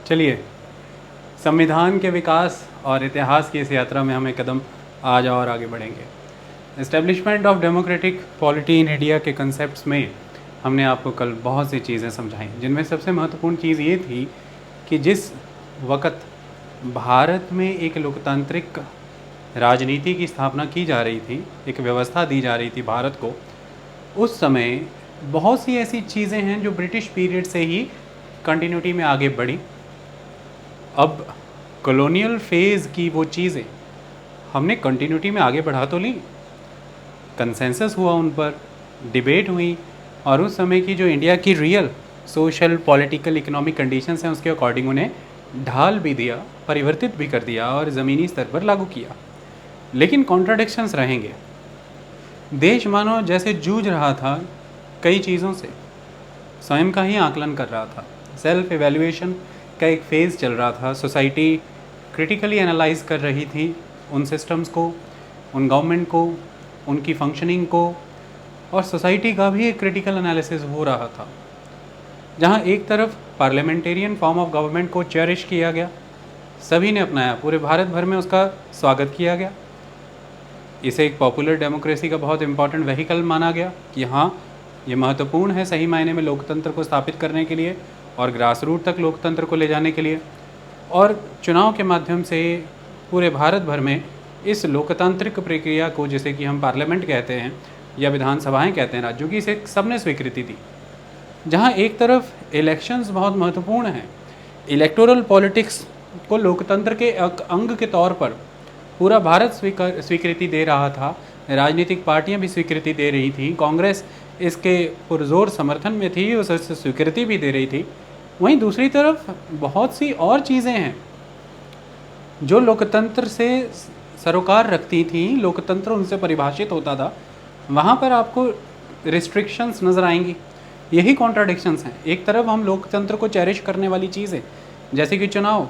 चलिए, संविधान के विकास और इतिहास की इस यात्रा में हम एक कदम आज और आगे बढ़ेंगे। Establishment of democratic polity in India के कंसेप्ट्स में हमने आपको कल बहुत सी चीज़ें समझाई, जिनमें सबसे महत्वपूर्ण चीज़ ये थी कि जिस वक़्त भारत में एक लोकतांत्रिक राजनीति की स्थापना की जा रही थी, एक व्यवस्था दी जा रही थी भारत को, उस समय बहुत सी ऐसी चीज़ें हैं जो ब्रिटिश पीरियड से ही कंटिन्यूटी में आगे बढ़ी। अब कॉलोनियल फेज़ की वो चीज़ें हमने कंटिन्यूटी में आगे बढ़ा तो ली, कंसेंसस हुआ उन पर, डिबेट हुई, और उस समय की जो इंडिया की real social political economic conditions हैं उसके अकॉर्डिंग उन्हें ढाल भी दिया, परिवर्तित भी कर दिया और ज़मीनी स्तर पर लागू किया। लेकिन कॉन्ट्राडिक्शंस रहेंगे। देश मानो जैसे जूझ रहा था कई चीज़ों से, स्वयं का ही आकलन कर रहा था, सेल्फ एवेल्यूएशन का एक फेज़ चल रहा था। सोसाइटी क्रिटिकली एनालाइज कर रही थी उन सिस्टम्स को, उन गवर्नमेंट को, उनकी फंक्शनिंग को, और सोसाइटी का भी एक क्रिटिकल एनालिसिस हो रहा था, जहाँ एक तरफ पार्लियामेंटेरियन फॉर्म ऑफ गवर्नमेंट को चेरिश किया गया, सभी ने अपनाया, पूरे भारत भर में उसका स्वागत किया गया। इसे एक पॉपुलर डेमोक्रेसी का बहुत इंपॉर्टेंट वेहिकल माना गया कि हाँ, ये महत्वपूर्ण है सही मायने में लोकतंत्र को स्थापित करने के लिए और ग्रास रूट तक लोकतंत्र को ले जाने के लिए। और चुनाव के माध्यम से पूरे भारत भर में इस लोकतांत्रिक प्रक्रिया को, जिसे कि हम पार्लियामेंट कहते हैं या विधानसभाएं कहते हैं राज्यों की, इसे सबने स्वीकृति दी। जहां एक तरफ इलेक्शंस बहुत महत्वपूर्ण हैं, इलेक्टोरल पॉलिटिक्स को लोकतंत्र के अंग के तौर पर पूरा भारत स्वीकृति दे रहा था, राजनीतिक पार्टियां भी स्वीकृति दे रही थी, कांग्रेस इसके पुरजोर समर्थन में थी, उसे स्वीकृति भी दे रही थी। वहीं दूसरी तरफ बहुत सी और चीज़ें हैं जो लोकतंत्र से सरोकार रखती थी, लोकतंत्र उनसे परिभाषित होता था, वहाँ पर आपको रिस्ट्रिक्शंस नज़र आएंगी। यही कॉन्ट्राडिक्शंस हैं। एक तरफ हम लोकतंत्र को चेरिश करने वाली चीज़ें जैसे कि चुनाव,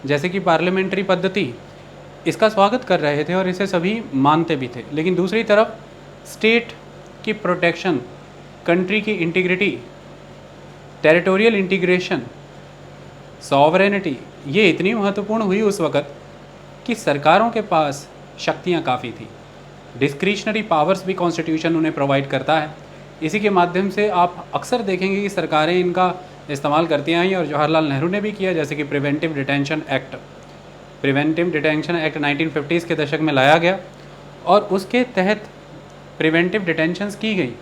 जैसे कि पार्लियामेंट्री पद्धति, इसका स्वागत कर रहे थे और इसे सभी मानते भी थे, लेकिन दूसरी तरफ स्टेट की प्रोटेक्शन, कंट्री की इंटीग्रिटी, टेरिटोरियल इंटीग्रेशन, सॉवरेनिटी, ये इतनी महत्वपूर्ण हुई उस वक़्त कि सरकारों के पास शक्तियाँ काफ़ी थी। डिस्क्रिशनरी पावर्स भी कॉन्स्टिट्यूशन उन्हें प्रोवाइड करता है। इसी के माध्यम से आप अक्सर देखेंगे कि सरकारें इनका इस्तेमाल करती आई, और जवाहरलाल नेहरू ने भी किया, जैसे कि preventive detention act. Preventive detention act 1950s के दशक में लाया गया और उसके तहत प्रिवेंटिव डिटेंशंस की गई,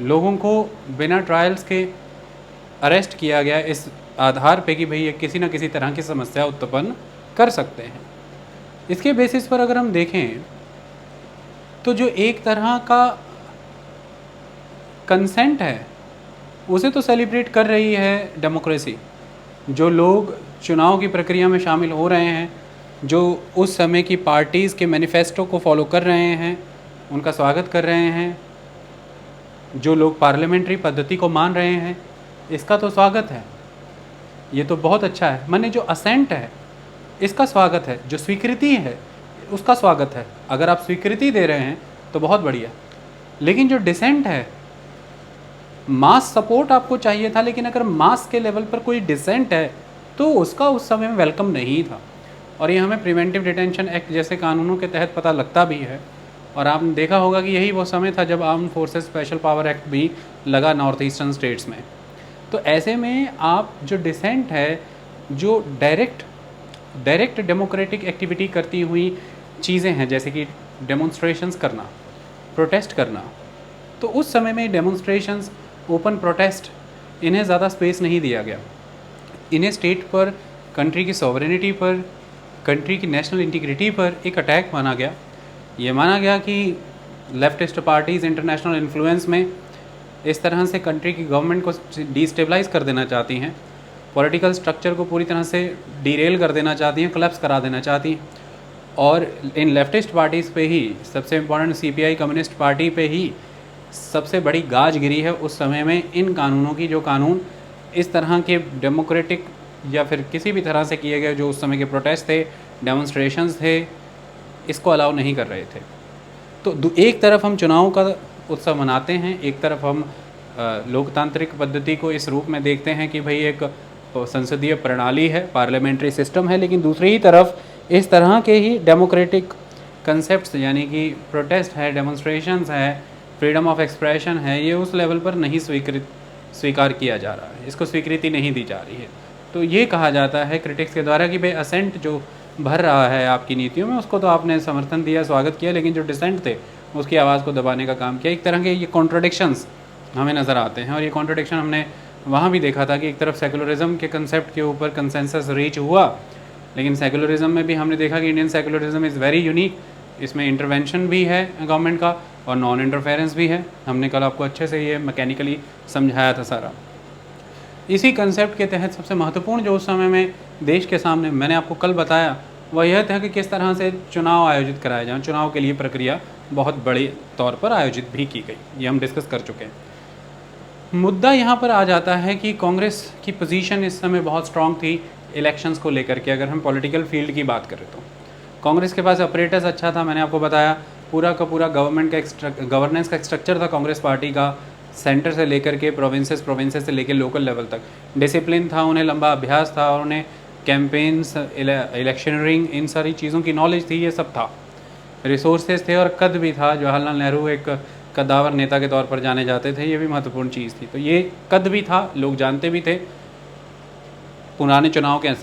लोगों को बिना ट्रायल्स के अरेस्ट किया गया इस आधार पे कि भाई ये किसी न किसी तरह की समस्या उत्पन्न कर सकते हैं। इसके बेसिस पर अगर हम देखें तो जो एक तरह का कंसेंट है उसे तो सेलिब्रेट कर रही है डेमोक्रेसी। जो लोग चुनाव की प्रक्रिया में शामिल हो रहे हैं, जो उस समय की पार्टीज़ के मैनिफेस्टो को फॉलो कर रहे हैं, उनका स्वागत कर रहे हैं, जो लोग पार्लियामेंट्री पद्धति को मान रहे हैं, इसका तो स्वागत है, ये तो बहुत अच्छा है। माने जो असेंट है इसका स्वागत है, जो स्वीकृति है उसका स्वागत है। अगर आप स्वीकृति दे रहे हैं तो बहुत बढ़िया, लेकिन जो डिसेंट है, मास सपोर्ट आपको चाहिए था, लेकिन अगर मास के लेवल पर कोई डिसेंट है तो उसका उस समय में वेलकम नहीं था। और ये हमें प्रिवेंटिव डिटेंशन एक्ट जैसे कानूनों के तहत पता लगता भी है। और आपने देखा होगा कि यही वो समय था जब armed forces special power act भी लगा नॉर्थ ईस्टर्न स्टेट्स में। तो ऐसे में आप जो डिसेंट है, जो डायरेक्ट डेमोक्रेटिक एक्टिविटी करती हुई चीज़ें हैं, जैसे कि डेमोन्स्ट्रेशंस करना, प्रोटेस्ट करना, तो उस समय में डेमोन्स्ट्रेशंस, ओपन प्रोटेस्ट, इन्हें ज़्यादा स्पेस नहीं दिया गया। इन्हें स्टेट पर, कंट्री की सॉवरेनिटी पर, कंट्री की नेशनल इंटीग्रिटी पर एक अटैक माना गया। ये माना गया कि लेफ्टिस्ट पार्टीज़ इंटरनेशनल इन्फ्लुएंस में इस तरह से कंट्री की गवर्नमेंट को डिस्टेबलाइज कर देना चाहती हैं, पॉलिटिकल स्ट्रक्चर को पूरी तरह से डीरेल कर देना चाहती हैं, कोलैप्स करा देना चाहती हैं। और इन लेफ्टिस्ट पार्टीज़ पे ही, सबसे इम्पोर्टेंट CPI कम्युनिस्ट पार्टी पे ही सबसे बड़ी गाज गिरी है उस समय में इन कानूनों की, जो कानून इस तरह के डेमोक्रेटिक या फिर किसी भी तरह से किए गए जो उस समय के प्रोटेस्ट थे, डेमोन्स्ट्रेशंस थे, इसको अलाउ नहीं कर रहे थे। तो एक तरफ हम चुनाव का उत्सव मनाते हैं, एक तरफ हम लोकतांत्रिक पद्धति को इस रूप में देखते हैं कि भाई एक संसदीय प्रणाली है, पार्लियामेंट्री सिस्टम है, लेकिन दूसरी ही तरफ इस तरह के ही डेमोक्रेटिक कंसेप्ट्स यानी कि प्रोटेस्ट है, डेमोन्स्ट्रेशंस है, फ्रीडम ऑफ एक्सप्रेशन है, ये उस लेवल पर नहीं स्वीकार किया जा रहा है, इसको स्वीकृति नहीं दी जा रही है। तो ये कहा जाता है क्रिटिक्स के द्वारा कि भाई असेंट जो भर रहा है आपकी नीतियों में उसको तो आपने समर्थन दिया, स्वागत किया, लेकिन जो डिसेंट थे उसकी आवाज़ को दबाने का काम किया। एक तरह के ये कॉन्ट्रडिक्शंस हमें नज़र आते हैं, और ये कॉन्ट्रडिक्शन हमने वहाँ भी देखा था कि एक तरफ सेकुलरिज्म के कंसेप्ट के ऊपर कंसेंसस रीच हुआ, लेकिन सेकुलरिज्म में भी हमने देखा कि Indian secularism is very unique, इसमें इंटरवेंशन भी है गवर्नमेंट का और नॉन इंटरफेरेंस भी है। हमने कल आपको अच्छे से ये मैकेनिकली समझाया था सारा। इसी कंसेप्ट के तहत सबसे महत्वपूर्ण जो उस समय में देश के सामने मैंने आपको कल बताया वह यह था कि किस तरह से चुनाव आयोजित कराए जाएँ। चुनाव के लिए प्रक्रिया बहुत बड़े तौर पर आयोजित भी की गई, ये हम डिस्कस कर चुके हैं। मुद्दा यहाँ पर आ जाता है कि कांग्रेस की पोजीशन इस समय बहुत स्ट्रांग थी इलेक्शंस को लेकर के। अगर हम पॉलिटिकल फील्ड की बात करें तो कांग्रेस के पास अपरेटस अच्छा था, मैंने आपको बताया पूरा का पूरा गवर्नेंस का स्ट्रक्चर था कांग्रेस पार्टी का, सेंटर से लेकर के प्रोविंसेस से लेकर लोकल लेवल तक डिसिप्लिन था, उन्हें लंबा अभ्यास था और उन्हें कैंपेन्स, इलेक्शनरिंग, इन सारी चीज़ों की नॉलेज थी, ये सब था। रिसोर्सेज थे और कद भी था। जवाहरलाल नेहरू एक कद्दावर नेता के तौर पर जाने जाते थे, ये भी महत्वपूर्ण चीज़ थी। तो ये कद भी था, लोग जानते भी थे, पुराने चुनाव के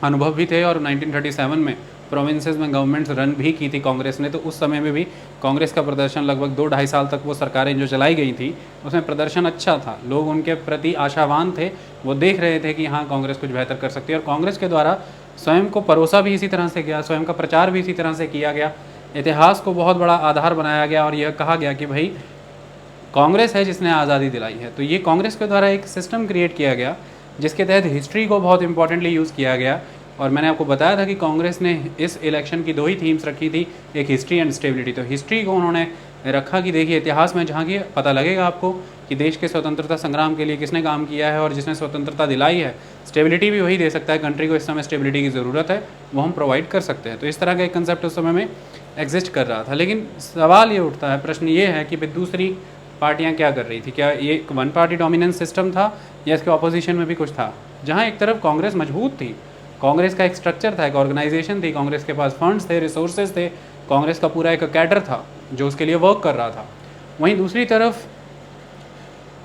अनुभव भी थे, और 1937 में प्रोविंसेस में गवर्नमेंट्स रन भी की थी कांग्रेस ने। तो उस समय में भी कांग्रेस का प्रदर्शन लगभग 2-2.5 साल तक वो सरकारें जो चलाई गई थी उसमें प्रदर्शन अच्छा था, लोग उनके प्रति आशावान थे, वो देख रहे थे कि हाँ कांग्रेस कुछ बेहतर कर सकती है। और कांग्रेस के द्वारा स्वयं को परोसा भी इसी तरह से गया, स्वयं का प्रचार भी इसी तरह से किया गया, इतिहास को बहुत बड़ा आधार बनाया गया और यह कहा गया कि भाई कांग्रेस है जिसने आज़ादी दिलाई है। तो ये कांग्रेस के द्वारा एक सिस्टम क्रिएट किया गया जिसके तहत हिस्ट्री को बहुत इंपॉर्टेंटली यूज़ किया गया। और मैंने आपको बताया था कि कांग्रेस ने इस इलेक्शन की 2 ही थीम्स रखी थी, एक हिस्ट्री एंड स्टेबिलिटी। तो हिस्ट्री को उन्होंने रखा कि देखिए इतिहास में जहाँ की पता लगेगा आपको कि देश के स्वतंत्रता संग्राम के लिए किसने काम किया है और जिसने स्वतंत्रता दिलाई है। स्टेबिलिटी भी वही दे सकता है, कंट्री को इस समय स्टेबिलिटी की ज़रूरत है, वो हम प्रोवाइड कर सकते हैं। तो इस तरह का एक कंसेप्ट उस समय में एग्जिस्ट कर रहा था। लेकिन सवाल ये उठता है, प्रश्न ये है कि भाई दूसरी पार्टियाँ क्या कर रही थी, क्या ये एक 1 पार्टी डोमिनेंस सिस्टम था या इसके ऑपोजिशन में भी कुछ था। जहाँ एक तरफ कांग्रेस मजबूत थी, कांग्रेस का एक स्ट्रक्चर था, एक ऑर्गेनाइजेशन थी, कांग्रेस के पास फंड्स थे, रिसोर्सेज थे, कांग्रेस का पूरा एक कैडर था जो उसके लिए वर्क कर रहा था। वहीं दूसरी तरफ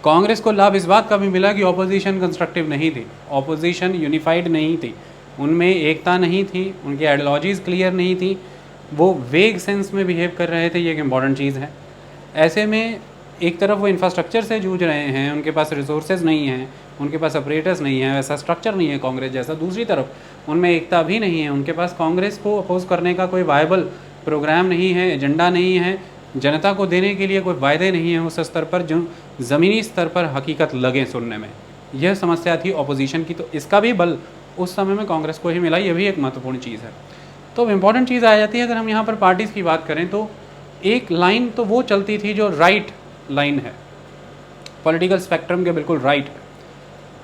कांग्रेस को लाभ इस बात का भी मिला कि ऑपोजिशन कंस्ट्रक्टिव नहीं थी, ऑपोजिशन यूनिफाइड नहीं थी, उनमें एकता नहीं थी, उनकी आइडियोलॉजीज़ क्लियर नहीं थी, वो वेग सेंस में बिहेव कर रहे थे। ये एक इम्पॉर्टेंट चीज़ है। ऐसे में एक तरफ वो इंफ्रास्ट्रक्चर से जूझ रहे हैं, उनके पास रिसोर्सेज नहीं हैं, उनके पास ऑपरेटर्स नहीं है, वैसा स्ट्रक्चर नहीं है कांग्रेस जैसा। दूसरी तरफ उनमें एकता भी नहीं है, उनके पास कांग्रेस को अपोज करने का कोई वायबल प्रोग्राम नहीं है, एजेंडा नहीं है, जनता को देने के लिए कोई वायदे नहीं है उस स्तर पर जो ज़मीनी स्तर पर हकीकत लगे सुनने में। यह समस्या थी ऑपोजिशन की। तो इसका भी बल उस समय में कांग्रेस को ही मिला, यह भी एक महत्वपूर्ण चीज़ है। तो इम्पॉर्टेंट चीज़ आ जाती है अगर हम यहाँ पर पार्टीज़ की बात करें तो एक लाइन तो वो चलती थी जो राइट लाइन है, पॉलिटिकल स्पेक्ट्रम के बिल्कुल राइट है।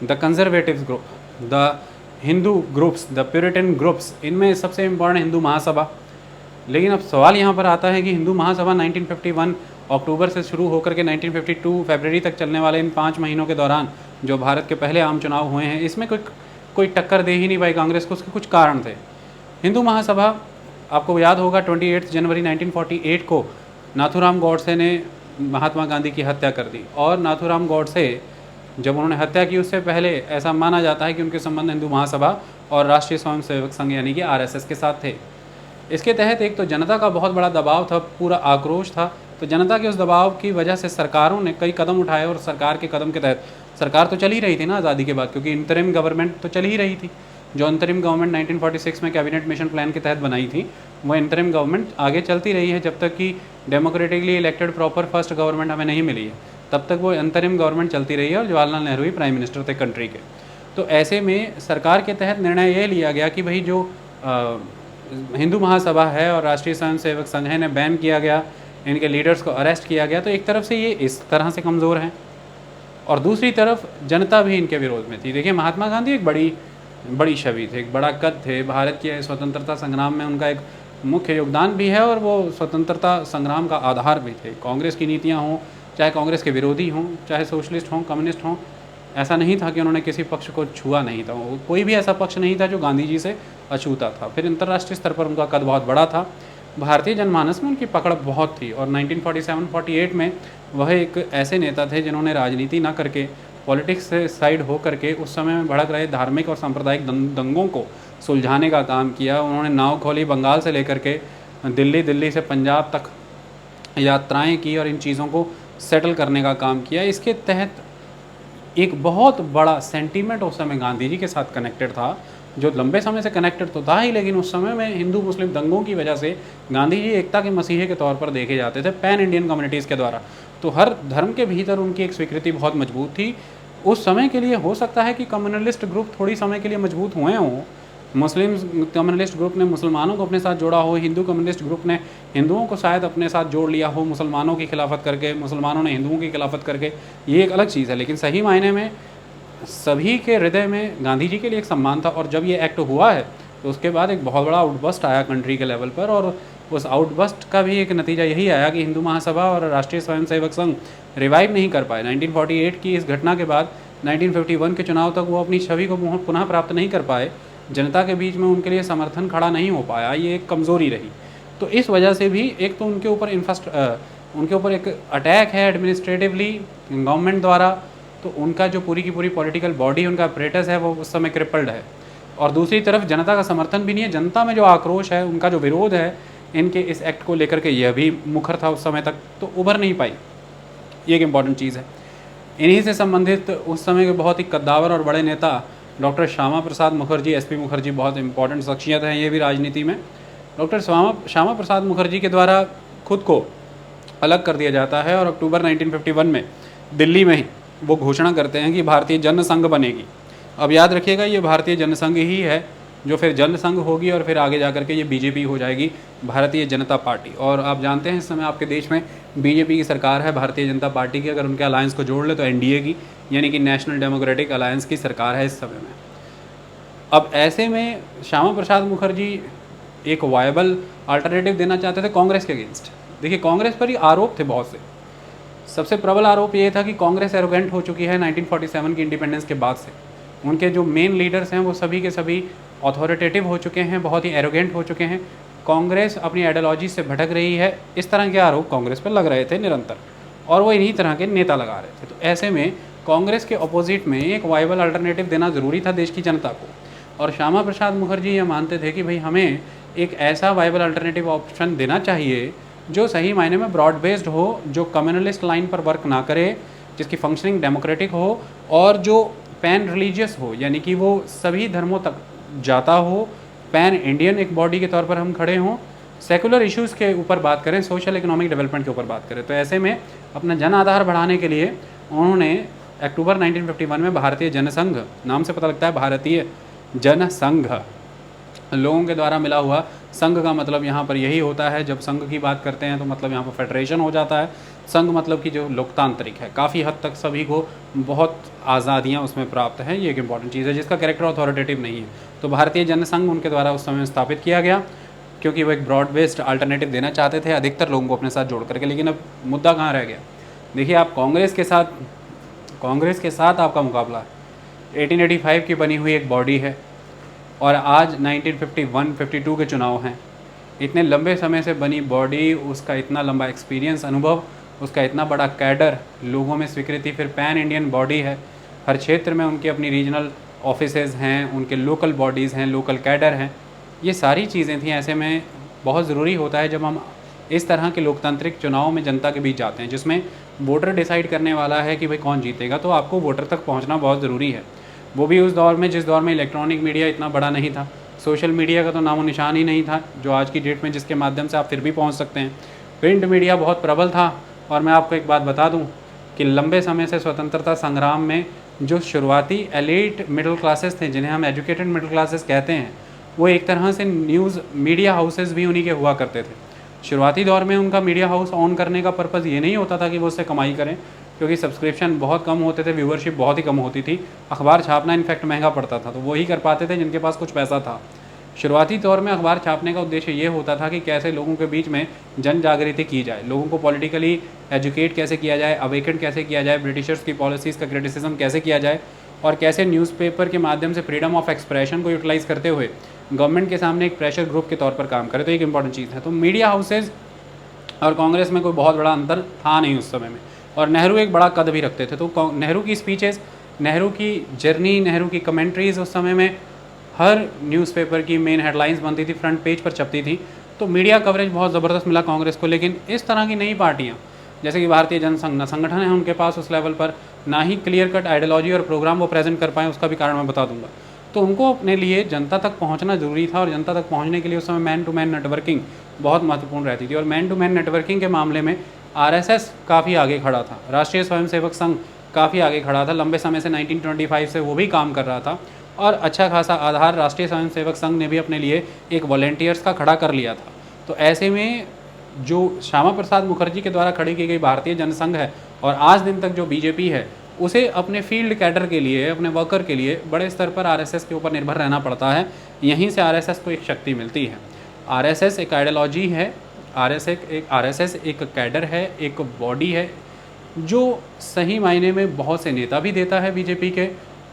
The conservative group, the Hindu groups, the Puritan groups, इनमें सबसे इम्पॉर्टेंट हिंदू महासभा। लेकिन अब सवाल यहाँ पर आता है कि हिंदू महासभा 1951 अक्टूबर से शुरू होकर के 1952 फरवरी तक चलने वाले इन 5 महीनों के दौरान जो भारत के पहले आम चुनाव हुए हैं, इसमें कोई टक्कर दे ही नहीं पाई कांग्रेस को। उसके कुछ कारण थे। हिंदू महासभा, आपको याद होगा 28 जनवरी 1948 को नाथूराम गॉडसे ने महात्मा गांधी की हत्या कर दी। और नाथूराम गॉडसे जब उन्होंने हत्या की उससे पहले ऐसा माना जाता है कि उनके संबंध हिंदू महासभा और राष्ट्रीय स्वयंसेवक संघ यानी कि RSS के साथ थे। इसके तहत एक तो जनता का बहुत बड़ा दबाव था, पूरा आक्रोश था। तो जनता के उस दबाव की वजह से सरकारों ने कई कदम उठाए और सरकार के कदम के तहत, सरकार तो चल ही रही थी ना आज़ादी के बाद, क्योंकि इंतरिम गवर्नमेंट तो चल ही रही थी। जो अंतरिम गवर्नमेंट 1946 में कैबिनेट मिशन प्लान के तहत बनाई थी, वह इंतरिम गवर्नमेंट आगे चलती रही है जब तक कि democratically elected proper first government हमें नहीं मिली है, तब तक वो अंतरिम गवर्नमेंट चलती रही है और जवाहरलाल नेहरू ही प्राइम मिनिस्टर थे कंट्री के। तो ऐसे में सरकार के तहत निर्णय ये लिया गया कि भाई जो हिंदू महासभा है और राष्ट्रीय स्वयंसेवक संघ है, इन्हें बैन किया गया, इनके लीडर्स को अरेस्ट किया गया। तो एक तरफ से ये इस तरह से कमज़ोर हैं और दूसरी तरफ जनता भी इनके विरोध में थी। देखिए महात्मा गांधी एक बड़ी छवि थे, एक बड़ा कद थे, भारत के स्वतंत्रता संग्राम में उनका एक मुख्य योगदान भी है और वो स्वतंत्रता संग्राम का आधार भी थे। कांग्रेस की नीतियाँ हों, चाहे कांग्रेस के विरोधी हों, चाहे सोशलिस्ट हों, कम्युनिस्ट हों, ऐसा नहीं था कि उन्होंने किसी पक्ष को छुआ नहीं था, कोई भी ऐसा पक्ष नहीं था जो गांधी जी से अछूता था। फिर अंतर्राष्ट्रीय स्तर पर उनका कद बहुत बड़ा था, भारतीय जनमानस में उनकी पकड़ बहुत थी, और 1947-48 में वह एक ऐसे नेता थे जिन्होंने राजनीति ना करके, पॉलिटिक्स से साइड हो करके उस समय में भड़क रहे धार्मिक और सांप्रदायिक दंगों को सुलझाने का काम किया। उन्होंने नाव खोली, बंगाल से लेकर के दिल्ली, दिल्ली से पंजाब तक यात्राएं की और इन चीज़ों को सेटल करने का काम किया। इसके तहत एक बहुत बड़ा सेंटीमेंट उस समय गांधी जी के साथ कनेक्टेड था, जो लंबे समय से कनेक्टेड तो था ही, लेकिन उस समय में हिंदू मुस्लिम दंगों की वजह से गांधी जी एकता के मसीहे के तौर पर देखे जाते थे पैन इंडियन कम्युनिटीज़ के द्वारा। तो हर धर्म के भीतर उनकी एक स्वीकृति बहुत मजबूत थी। उस समय के लिए हो सकता है कि कम्युनलिस्ट ग्रुप थोड़ी समय के लिए मजबूत हुए हों, मुस्लिम कम्युनलिस्ट ग्रुप ने मुसलमानों को अपने साथ जोड़ा हो, हिंदू कम्युनिस्ट ग्रुप ने हिंदुओं को शायद अपने साथ जोड़ लिया हो मुसलमानों की खिलाफत करके, मुसलमानों ने हिंदुओं की खिलाफत करके, ये एक अलग चीज़ है। लेकिन सही मायने में सभी के हृदय में गांधी जी के लिए एक सम्मान था। और जब ये एक्ट हुआ है तो उसके बाद एक बहुत बड़ा आउटबस्ट आया कंट्री के लेवल पर, और उस आउटबस्ट का भी एक नतीजा यही आया कि हिंदू महासभा और राष्ट्रीय स्वयंसेवक संघ रिवाइव नहीं कर पाए। 1948 की इस घटना के बाद 1951 के चुनाव तक वो अपनी छवि को पुनः प्राप्त नहीं कर पाए, जनता के बीच में उनके लिए समर्थन खड़ा नहीं हो पाया, ये एक कमज़ोरी रही। तो इस वजह से भी एक तो उनके ऊपर एक अटैक है एडमिनिस्ट्रेटिवली गवर्नमेंट द्वारा, तो उनका जो पूरी की पूरी पॉलिटिकल बॉडी, उनका अपरेटस है, वो उस समय क्रिपल्ड है। और दूसरी तरफ जनता का समर्थन भी नहीं है, जनता में जो आक्रोश है, उनका जो विरोध है इनके इस एक्ट को लेकर के, यह भी मुखर था उस समय तक, तो उभर नहीं पाई। ये एक इम्पॉर्टेंट चीज़ है। इन्हीं से संबंधित उस समय के बहुत ही कद्दावर और बड़े नेता डॉक्टर श्यामा प्रसाद मुखर्जी, एसपी मुखर्जी बहुत इंपॉर्टेंट शख्सियत हैं ये भी राजनीति में। डॉक्टर श्यामा प्रसाद मुखर्जी के द्वारा खुद को अलग कर दिया जाता है, और अक्टूबर 1951 में दिल्ली में ही वो घोषणा करते हैं कि भारतीय जनसंघ बनेगी। अब याद रखिएगा, ये भारतीय जनसंघ ही है जो फिर जनसंघ होगी, और फिर आगे जा करके ये बीजेपी हो जाएगी, भारतीय जनता पार्टी। और आप जानते हैं इस समय आपके देश में बीजेपी की सरकार है, भारतीय जनता पार्टी की अगर उनके अलायंस को जोड़ ले तो एनडीए की, यानी कि नेशनल डेमोक्रेटिक अलायंस की सरकार है इस समय में। अब ऐसे में श्यामा प्रसाद मुखर्जी एक वायबल अल्टरनेटिव देना चाहते थे कांग्रेस के अगेंस्ट। देखिए, कांग्रेस पर ही आरोप थे बहुत से। सबसे प्रबल आरोप ये था कि कांग्रेस एरोगेंट हो चुकी है 1947 की इंडिपेंडेंस के बाद से। उनके जो मेन लीडर्स हैं वो सभी के सभी अथॉरिटेटिव हो चुके हैं, बहुत ही एरोगेंट हो चुके हैं। कांग्रेस अपनी आइडियोलॉजी से भटक रही है, इस तरह के आरोप कांग्रेस पर लग रहे थे निरंतर, और वो इन्हीं तरह के नेता लगा रहे थे। तो ऐसे में कांग्रेस के अपोजिट में एक वायबल अल्टरनेटिव देना ज़रूरी था देश की जनता को। और श्यामा प्रसाद मुखर्जी ये मानते थे कि भाई हमें एक ऐसा वायबल अल्टरनेटिव ऑप्शन देना चाहिए जो सही मायने में ब्रॉड बेस्ड हो, जो कम्युनलिस्ट लाइन पर वर्क ना करे, जिसकी फंक्शनिंग डेमोक्रेटिक हो, और जो पैन रिलीजियस हो, यानी कि वो सभी धर्मों तक जाता हो, पैन इंडियन एक बॉडी के तौर पर हम खड़े हों, सेकुलर इश्यूज़ के ऊपर बात करें, सोशल इकोनॉमिक डेवलपमेंट के ऊपर बात करें। तो ऐसे में अपना जन आधार बढ़ाने के लिए उन्होंने अक्टूबर 1951 में भारतीय जनसंघ, नाम से पता लगता है भारतीय जनसंघ, लोगों के द्वारा मिला हुआ संघ का मतलब यहाँ पर यही होता है। जब संघ की बात करते हैं तो मतलब यहाँ पर फेडरेशन हो जाता है। संघ मतलब कि जो लोकतांत्रिक है, काफ़ी हद तक सभी को बहुत आज़ादियाँ उसमें प्राप्त हैं, ये एक इंपॉर्टेंट चीज़ है जिसका कैरेक्टर अथॉरिटेटिव नहीं है। तो भारतीय जनसंघ उनके द्वारा उस समय स्थापित किया गया, क्योंकि वो एक ब्रॉड बेस्ड अल्टरनेटिव देना चाहते थे अधिकतर लोगों को अपने साथ जोड़ करके। लेकिन अब मुद्दा कहाँ रह गया? देखिए, आप कांग्रेस के साथ आपका मुकाबला है। 1885 की बनी हुई एक बॉडी है, और आज 1951-52 के चुनाव हैं। इतने लंबे समय से बनी बॉडी, उसका इतना लंबा एक्सपीरियंस, अनुभव, उसका इतना बड़ा कैडर, लोगों में स्वीकृति, फिर पैन इंडियन बॉडी है, हर क्षेत्र में उनकी अपनी रीजनल ऑफिसेज़ हैं, उनके लोकल बॉडीज़ हैं, लोकल कैडर हैं, ये सारी चीज़ें थी। ऐसे में बहुत ज़रूरी होता है जब हम इस तरह के लोकतांत्रिक चुनाव में जनता के बीच जाते हैं, जिसमें वोटर डिसाइड करने वाला है कि भाई कौन जीतेगा, तो आपको वोटर तक पहुँचना बहुत ज़रूरी है। वो भी उस दौर में जिस दौर में इलेक्ट्रॉनिक मीडिया इतना बड़ा नहीं था, सोशल मीडिया का तो नामो निशान ही नहीं था जो आज की डेट में, जिसके माध्यम से आप फिर भी पहुंच सकते हैं। प्रिंट मीडिया बहुत प्रबल था। और मैं आपको एक बात बता दूं कि लंबे समय से स्वतंत्रता संग्राम में जो शुरुआती एलीट मिडिल क्लासेस थे, जिन्हें हम एजुकेटेड मिडिल क्लासेस कहते हैं, वो एक तरह से न्यूज़ मीडिया हाउसेस भी उन्हीं के हुआ करते थे। शुरुआती दौर में उनका मीडिया हाउस ऑन करने का पर्पज़ ये नहीं होता था कि वो उससे कमाई करें, क्योंकि सब्सक्रिप्शन बहुत कम होते थे, व्यूवरशिप बहुत ही कम होती थी, अखबार छापना इनफैक्ट महंगा पड़ता था, तो वही कर पाते थे जिनके पास कुछ पैसा था। शुरुआती तौर में अखबार छापने का उद्देश्य ये होता था कि कैसे लोगों के बीच में जन जागृति की जाए, लोगों को पॉलिटिकली एजुकेट कैसे किया जाए, अवेकन कैसे किया जाए, ब्रिटिशर्स की पॉलिसीज़ का क्रिटिसिज्म कैसे किया जाए, और कैसे न्यूज़पेपर के माध्यम से फ्रीडम ऑफ एक्सप्रेशन को यूटिलाइज़ करते हुए गवर्नमेंट के सामने एक प्रेशर ग्रुप के तौर पर काम करे। तो एक इंपॉर्टेंट चीज़ है। तो मीडिया हाउसेज और कांग्रेस में कोई बहुत बड़ा अंतर था नहीं उस समय में, और नेहरू एक बड़ा कद भी रखते थे। तो नेहरू की स्पीचेस, नेहरू की जर्नी, नेहरू की कमेंट्रीज़ उस समय में हर न्यूज़पेपर की मेन हेडलाइंस बनती थी, फ्रंट पेज पर छपती थी। तो मीडिया कवरेज बहुत ज़बरदस्त मिला कांग्रेस को। लेकिन इस तरह की नई पार्टियाँ जैसे कि भारतीय जनसंघ, ना संगठन है उनके पास उस लेवल पर, ना ही क्लियर कट आइडियोलॉजी और प्रोग्राम वो प्रेजेंट कर पाएँ, उसका भी कारण मैं बता दूंगा। तो उनको अपने लिए जनता तक पहुंचना ज़रूरी था, और जनता तक पहुंचने के लिए उस समय मैन टू मैन नेटवर्किंग बहुत महत्वपूर्ण रहती थी। और मैन टू मैन नेटवर्किंग के मामले में आरएसएस काफ़ी आगे खड़ा था, राष्ट्रीय स्वयंसेवक संघ काफ़ी आगे खड़ा था। लंबे समय से 1925 से वो भी काम कर रहा था, और अच्छा खासा आधार राष्ट्रीय स्वयंसेवक संघ ने भी अपने लिए एक वॉलेंटियर्स का खड़ा कर लिया था। तो ऐसे में जो श्यामा प्रसाद मुखर्जी के द्वारा खड़ी की गई भारतीय जनसंघ है, और आज दिन तक जो बीजेपी है, उसे अपने फील्ड कैडर के लिए, अपने वर्कर के लिए बड़े स्तर पर आरएसएस के ऊपर निर्भर रहना पड़ता है। यहीं से आरएसएस को एक शक्ति मिलती है। आरएसएस एक आइडियोलॉजी है, आरएसएस एक कैडर है, एक बॉडी है जो सही मायने में बहुत से नेता भी देता है बीजेपी के,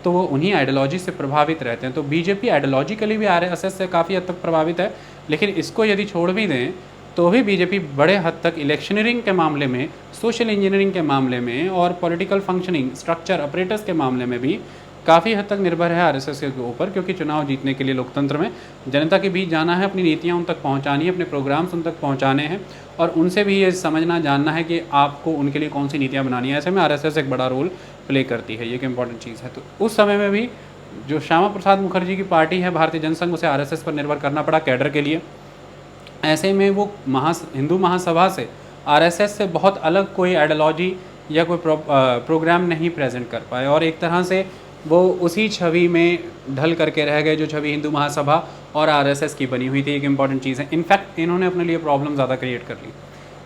तो वो उन्हीं आइडियोलॉजी से प्रभावित रहते हैं। तो बीजेपी आइडियोलॉजिकली भी आरएसएस से काफ़ी हद तक प्रभावित है, लेकिन इसको यदि छोड़ भी दें तो भी बीजेपी बड़े हद तक इलेक्शनरिंग के मामले में, सोशल इंजीनियरिंग के मामले में, और पॉलिटिकल फंक्शनिंग स्ट्रक्चर अपरेटस के मामले में भी काफ़ी हद तक निर्भर है आरएसएस के ऊपर। क्योंकि चुनाव जीतने के लिए लोकतंत्र में जनता के बीच जाना है, अपनी नीतियाँ उन तक पहुँचानी है, अपने प्रोग्राम्स उन तक पहुँचाने हैं, और उनसे भी ये समझना जानना है कि आपको उनके लिए कौन सी नीतियाँ बनानी है। ऐसे में आरएसएस एक बड़ा रोल प्ले करती है, ये एक इंपॉर्टेंट चीज़ है। तो उस समय में भी जो श्यामा प्रसाद मुखर्जी की पार्टी है भारतीय जनसंघ, उसे आरएसएस पर निर्भर करना पड़ा कैडर के लिए। ऐसे में वो हिंदू महासभा से, आरएसएस से बहुत अलग कोई आइडियोलॉजी या कोई प्रोग्राम नहीं प्रेजेंट कर पाए, और एक तरह से वो उसी छवि में ढल करके रह गए जो छवि हिंदू महासभा और आरएसएस की बनी हुई थी। एक इंपॉर्टेंट चीज़ है। इनफैक्ट इन्होंने अपने लिए प्रॉब्लम ज़्यादा क्रिएट कर ली।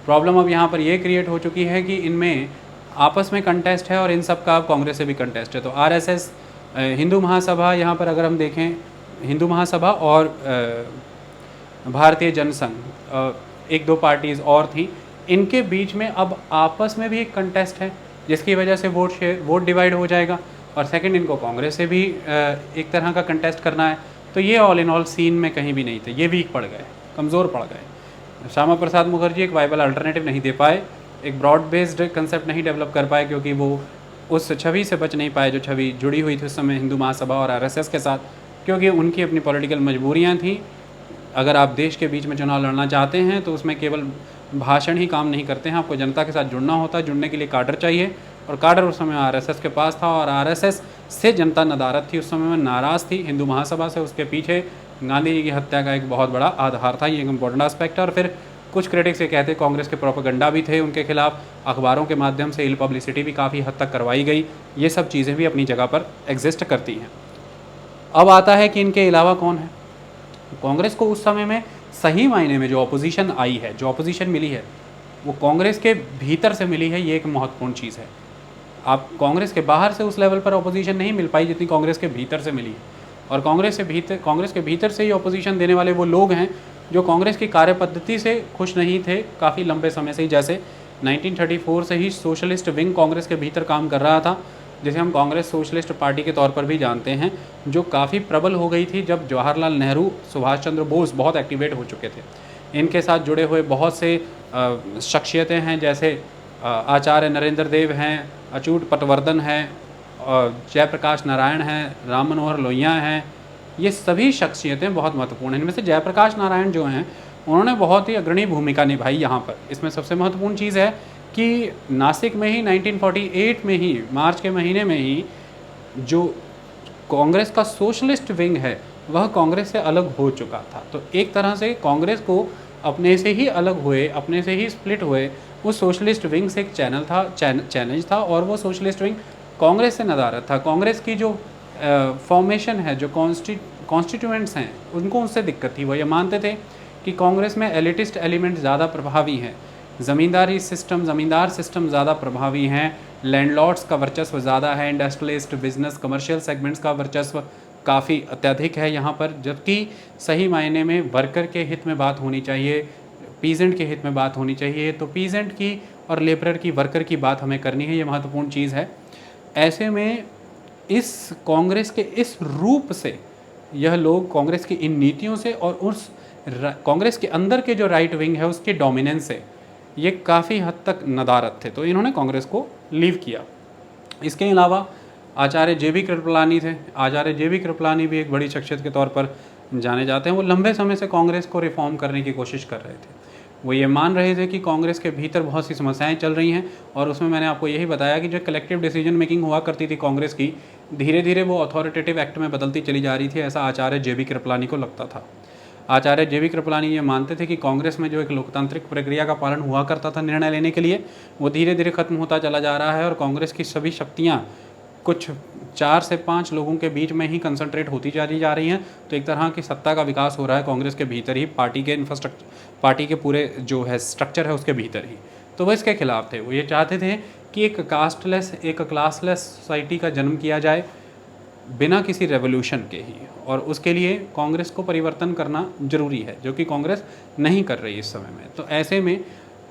प्रॉब्लम अब यहाँ पर ये क्रिएट हो चुकी है कि इनमें आपस में कंटेस्ट है, और इन सब का कांग्रेस से भी कंटेस्ट है। तो आरएसएस, हिंदू महासभा, यहाँ पर अगर हम देखें हिंदू महासभा और भारतीय जनसंघ, एक दो पार्टीज़ और थी, इनके बीच में अब आपस में भी एक कंटेस्ट है, जिसकी वजह से वोट डिवाइड हो जाएगा। और सेकंड, इनको कांग्रेस से भी एक तरह का कंटेस्ट करना है। तो ये ऑल इन ऑल सीन में कहीं भी नहीं थे, ये वीक पड़ गए, कमज़ोर पड़ गए। श्यामा प्रसाद मुखर्जी एक वाइबल अल्टरनेटिव नहीं दे पाए, एक ब्रॉड बेस्ड कंसेप्ट नहीं डेवलप कर पाए, क्योंकि वो उस छवि से बच नहीं पाए जो छवि जुड़ी हुई थी उस समय हिंदू महासभा और आरएसएस के साथ, क्योंकि उनकी अपनी पॉलिटिकल मजबूरियाँ थीं। अगर आप देश के बीच में चुनाव लड़ना चाहते हैं तो उसमें केवल भाषण ही काम नहीं करते हैं, आपको जनता के साथ जुड़ना होता है। जुड़ने के लिए काडर चाहिए, और काडर उस समय आरएसएस के पास था, और आरएसएस से जनता नदारद थी, उस समय में नाराज़ थी हिंदू महासभा से। उसके पीछे गांधी जी की हत्या का एक बहुत बड़ा आधार था, ये एक इम्पोर्टेंट एस्पेक्ट है। और फिर कुछ क्रिटिक्स ये कहते कांग्रेस के प्रोपेगेंडा भी थे उनके खिलाफ, अखबारों के माध्यम से इल पब्लिसिटी भी काफ़ी हद तक करवाई गई। ये सब चीज़ें भी अपनी जगह पर एग्जिस्ट करती हैं। अब आता है कि इनके अलावा कौन है। कांग्रेस को उस समय में सही मायने में जो अपोजिशन आई है, जो अपोजिशन मिली है, वो कांग्रेस के भीतर से मिली है। ये एक महत्वपूर्ण चीज़ है। आप कांग्रेस के बाहर से उस लेवल पर अपोजिशन नहीं मिल पाई जितनी कांग्रेस के भीतर से मिली है। और कांग्रेस के भीतर से ही अपोजिशन देने वाले वो लोग हैं जो कांग्रेस की कार्यपद्धति से खुश नहीं थे काफ़ी लंबे समय से ही। जैसे 1934 से ही सोशलिस्ट विंग कांग्रेस के भीतर काम कर रहा था, जिसे हम कांग्रेस सोशलिस्ट पार्टी के तौर पर भी जानते हैं, जो काफ़ी प्रबल हो गई थी जब जवाहरलाल नेहरू, सुभाष चंद्र बोस बहुत एक्टिवेट हो चुके थे। इनके साथ जुड़े हुए बहुत से शख्सियतें हैं, जैसे आचार्य नरेंद्र देव हैं, अच्युत पटवर्धन हैं, जयप्रकाश नारायण हैं, राम मनोहर लोहिया हैं। ये सभी शख्सियतें बहुत महत्वपूर्ण हैं। इनमें से जयप्रकाश नारायण जो हैं, उन्होंने बहुत ही अग्रणी भूमिका निभाई यहाँ पर। इसमें सबसे महत्वपूर्ण चीज़ है कि नासिक में ही 1948 में ही, मार्च के महीने में ही, जो कांग्रेस का सोशलिस्ट विंग है वह कांग्रेस से अलग हो चुका था। तो एक तरह से कांग्रेस को अपने से ही अलग हुए, अपने से ही स्प्लिट हुए उस सोशलिस्ट विंग से एक चैलेंज था, और वो सोशलिस्ट विंग कांग्रेस से नदारद था। कांग्रेस की जो फॉर्मेशन है, जो कॉन्स्टिट्यूएंट्स हैं, उनको उससे दिक्कत थी। वो ये मानते थे कि कांग्रेस में एलिटिस्ट एलिमेंट ज़्यादा प्रभावी हैं, ज़मींदार सिस्टम ज़्यादा प्रभावी हैं, लैंडलॉर्ड्स का वर्चस्व ज़्यादा है, इंडस्ट्रियलिस्ट, बिजनेस, कमर्शियल सेगमेंट्स का वर्चस्व काफ़ी अत्यधिक है यहाँ पर, जबकि सही मायने में वर्कर के हित में बात होनी चाहिए, पीजेंट के हित में बात होनी चाहिए। तो पीजेंट की और लेबरर की, वर्कर की बात हमें करनी है, ये महत्वपूर्ण चीज़ है। ऐसे में इस कांग्रेस के इस रूप से यह लोग कांग्रेस की इन नीतियों से और उस कांग्रेस के अंदर के जो राइट विंग है उसके डोमिनेंस से ये काफ़ी हद तक नदारत थे, तो इन्होंने कांग्रेस को लीव किया। इसके अलावा आचार्य जे बी कृपलानी थे। आचार्य जे बी कृपलानी भी एक बड़ी शख्सियत के तौर पर जाने जाते हैं। वो लंबे समय से कांग्रेस को रिफॉर्म करने की कोशिश कर रहे थे। वो ये मान रहे थे कि कांग्रेस के भीतर बहुत सी समस्याएं चल रही हैं, और उसमें मैंने आपको यही बताया कि जो कलेक्टिव डिसीजन मेकिंग हुआ करती थी कांग्रेस की, धीरे धीरे वो अथॉरिटेटिव एक्ट में बदलती चली जा रही थी, ऐसा आचार्य जे बी कृपलानी को लगता था। आचार्य जे बी कृपलानी ये मानते थे कि कांग्रेस में जो एक लोकतांत्रिक प्रक्रिया का पालन हुआ करता था निर्णय लेने के लिए, वो धीरे धीरे खत्म होता चला जा रहा है, और कांग्रेस की सभी शक्तियाँ कुछ 4 से 5 लोगों के बीच में ही कंसंट्रेट होती जा रही हैं। तो एक तरह की सत्ता का विकास हो रहा है कांग्रेस के भीतर ही, पार्टी के इंफ्रास्ट्रक्चर, पार्टी के पूरे जो है स्ट्रक्चर है उसके भीतर ही। तो वो इसके खिलाफ थे। वो ये चाहते थे कि एक कास्टलेस, एक क्लासलेस सोसाइटी का जन्म किया जाए बिना किसी रेवोल्यूशन के ही, और उसके लिए कांग्रेस को परिवर्तन करना जरूरी है, जो कि कांग्रेस नहीं कर रही इस समय में। तो ऐसे में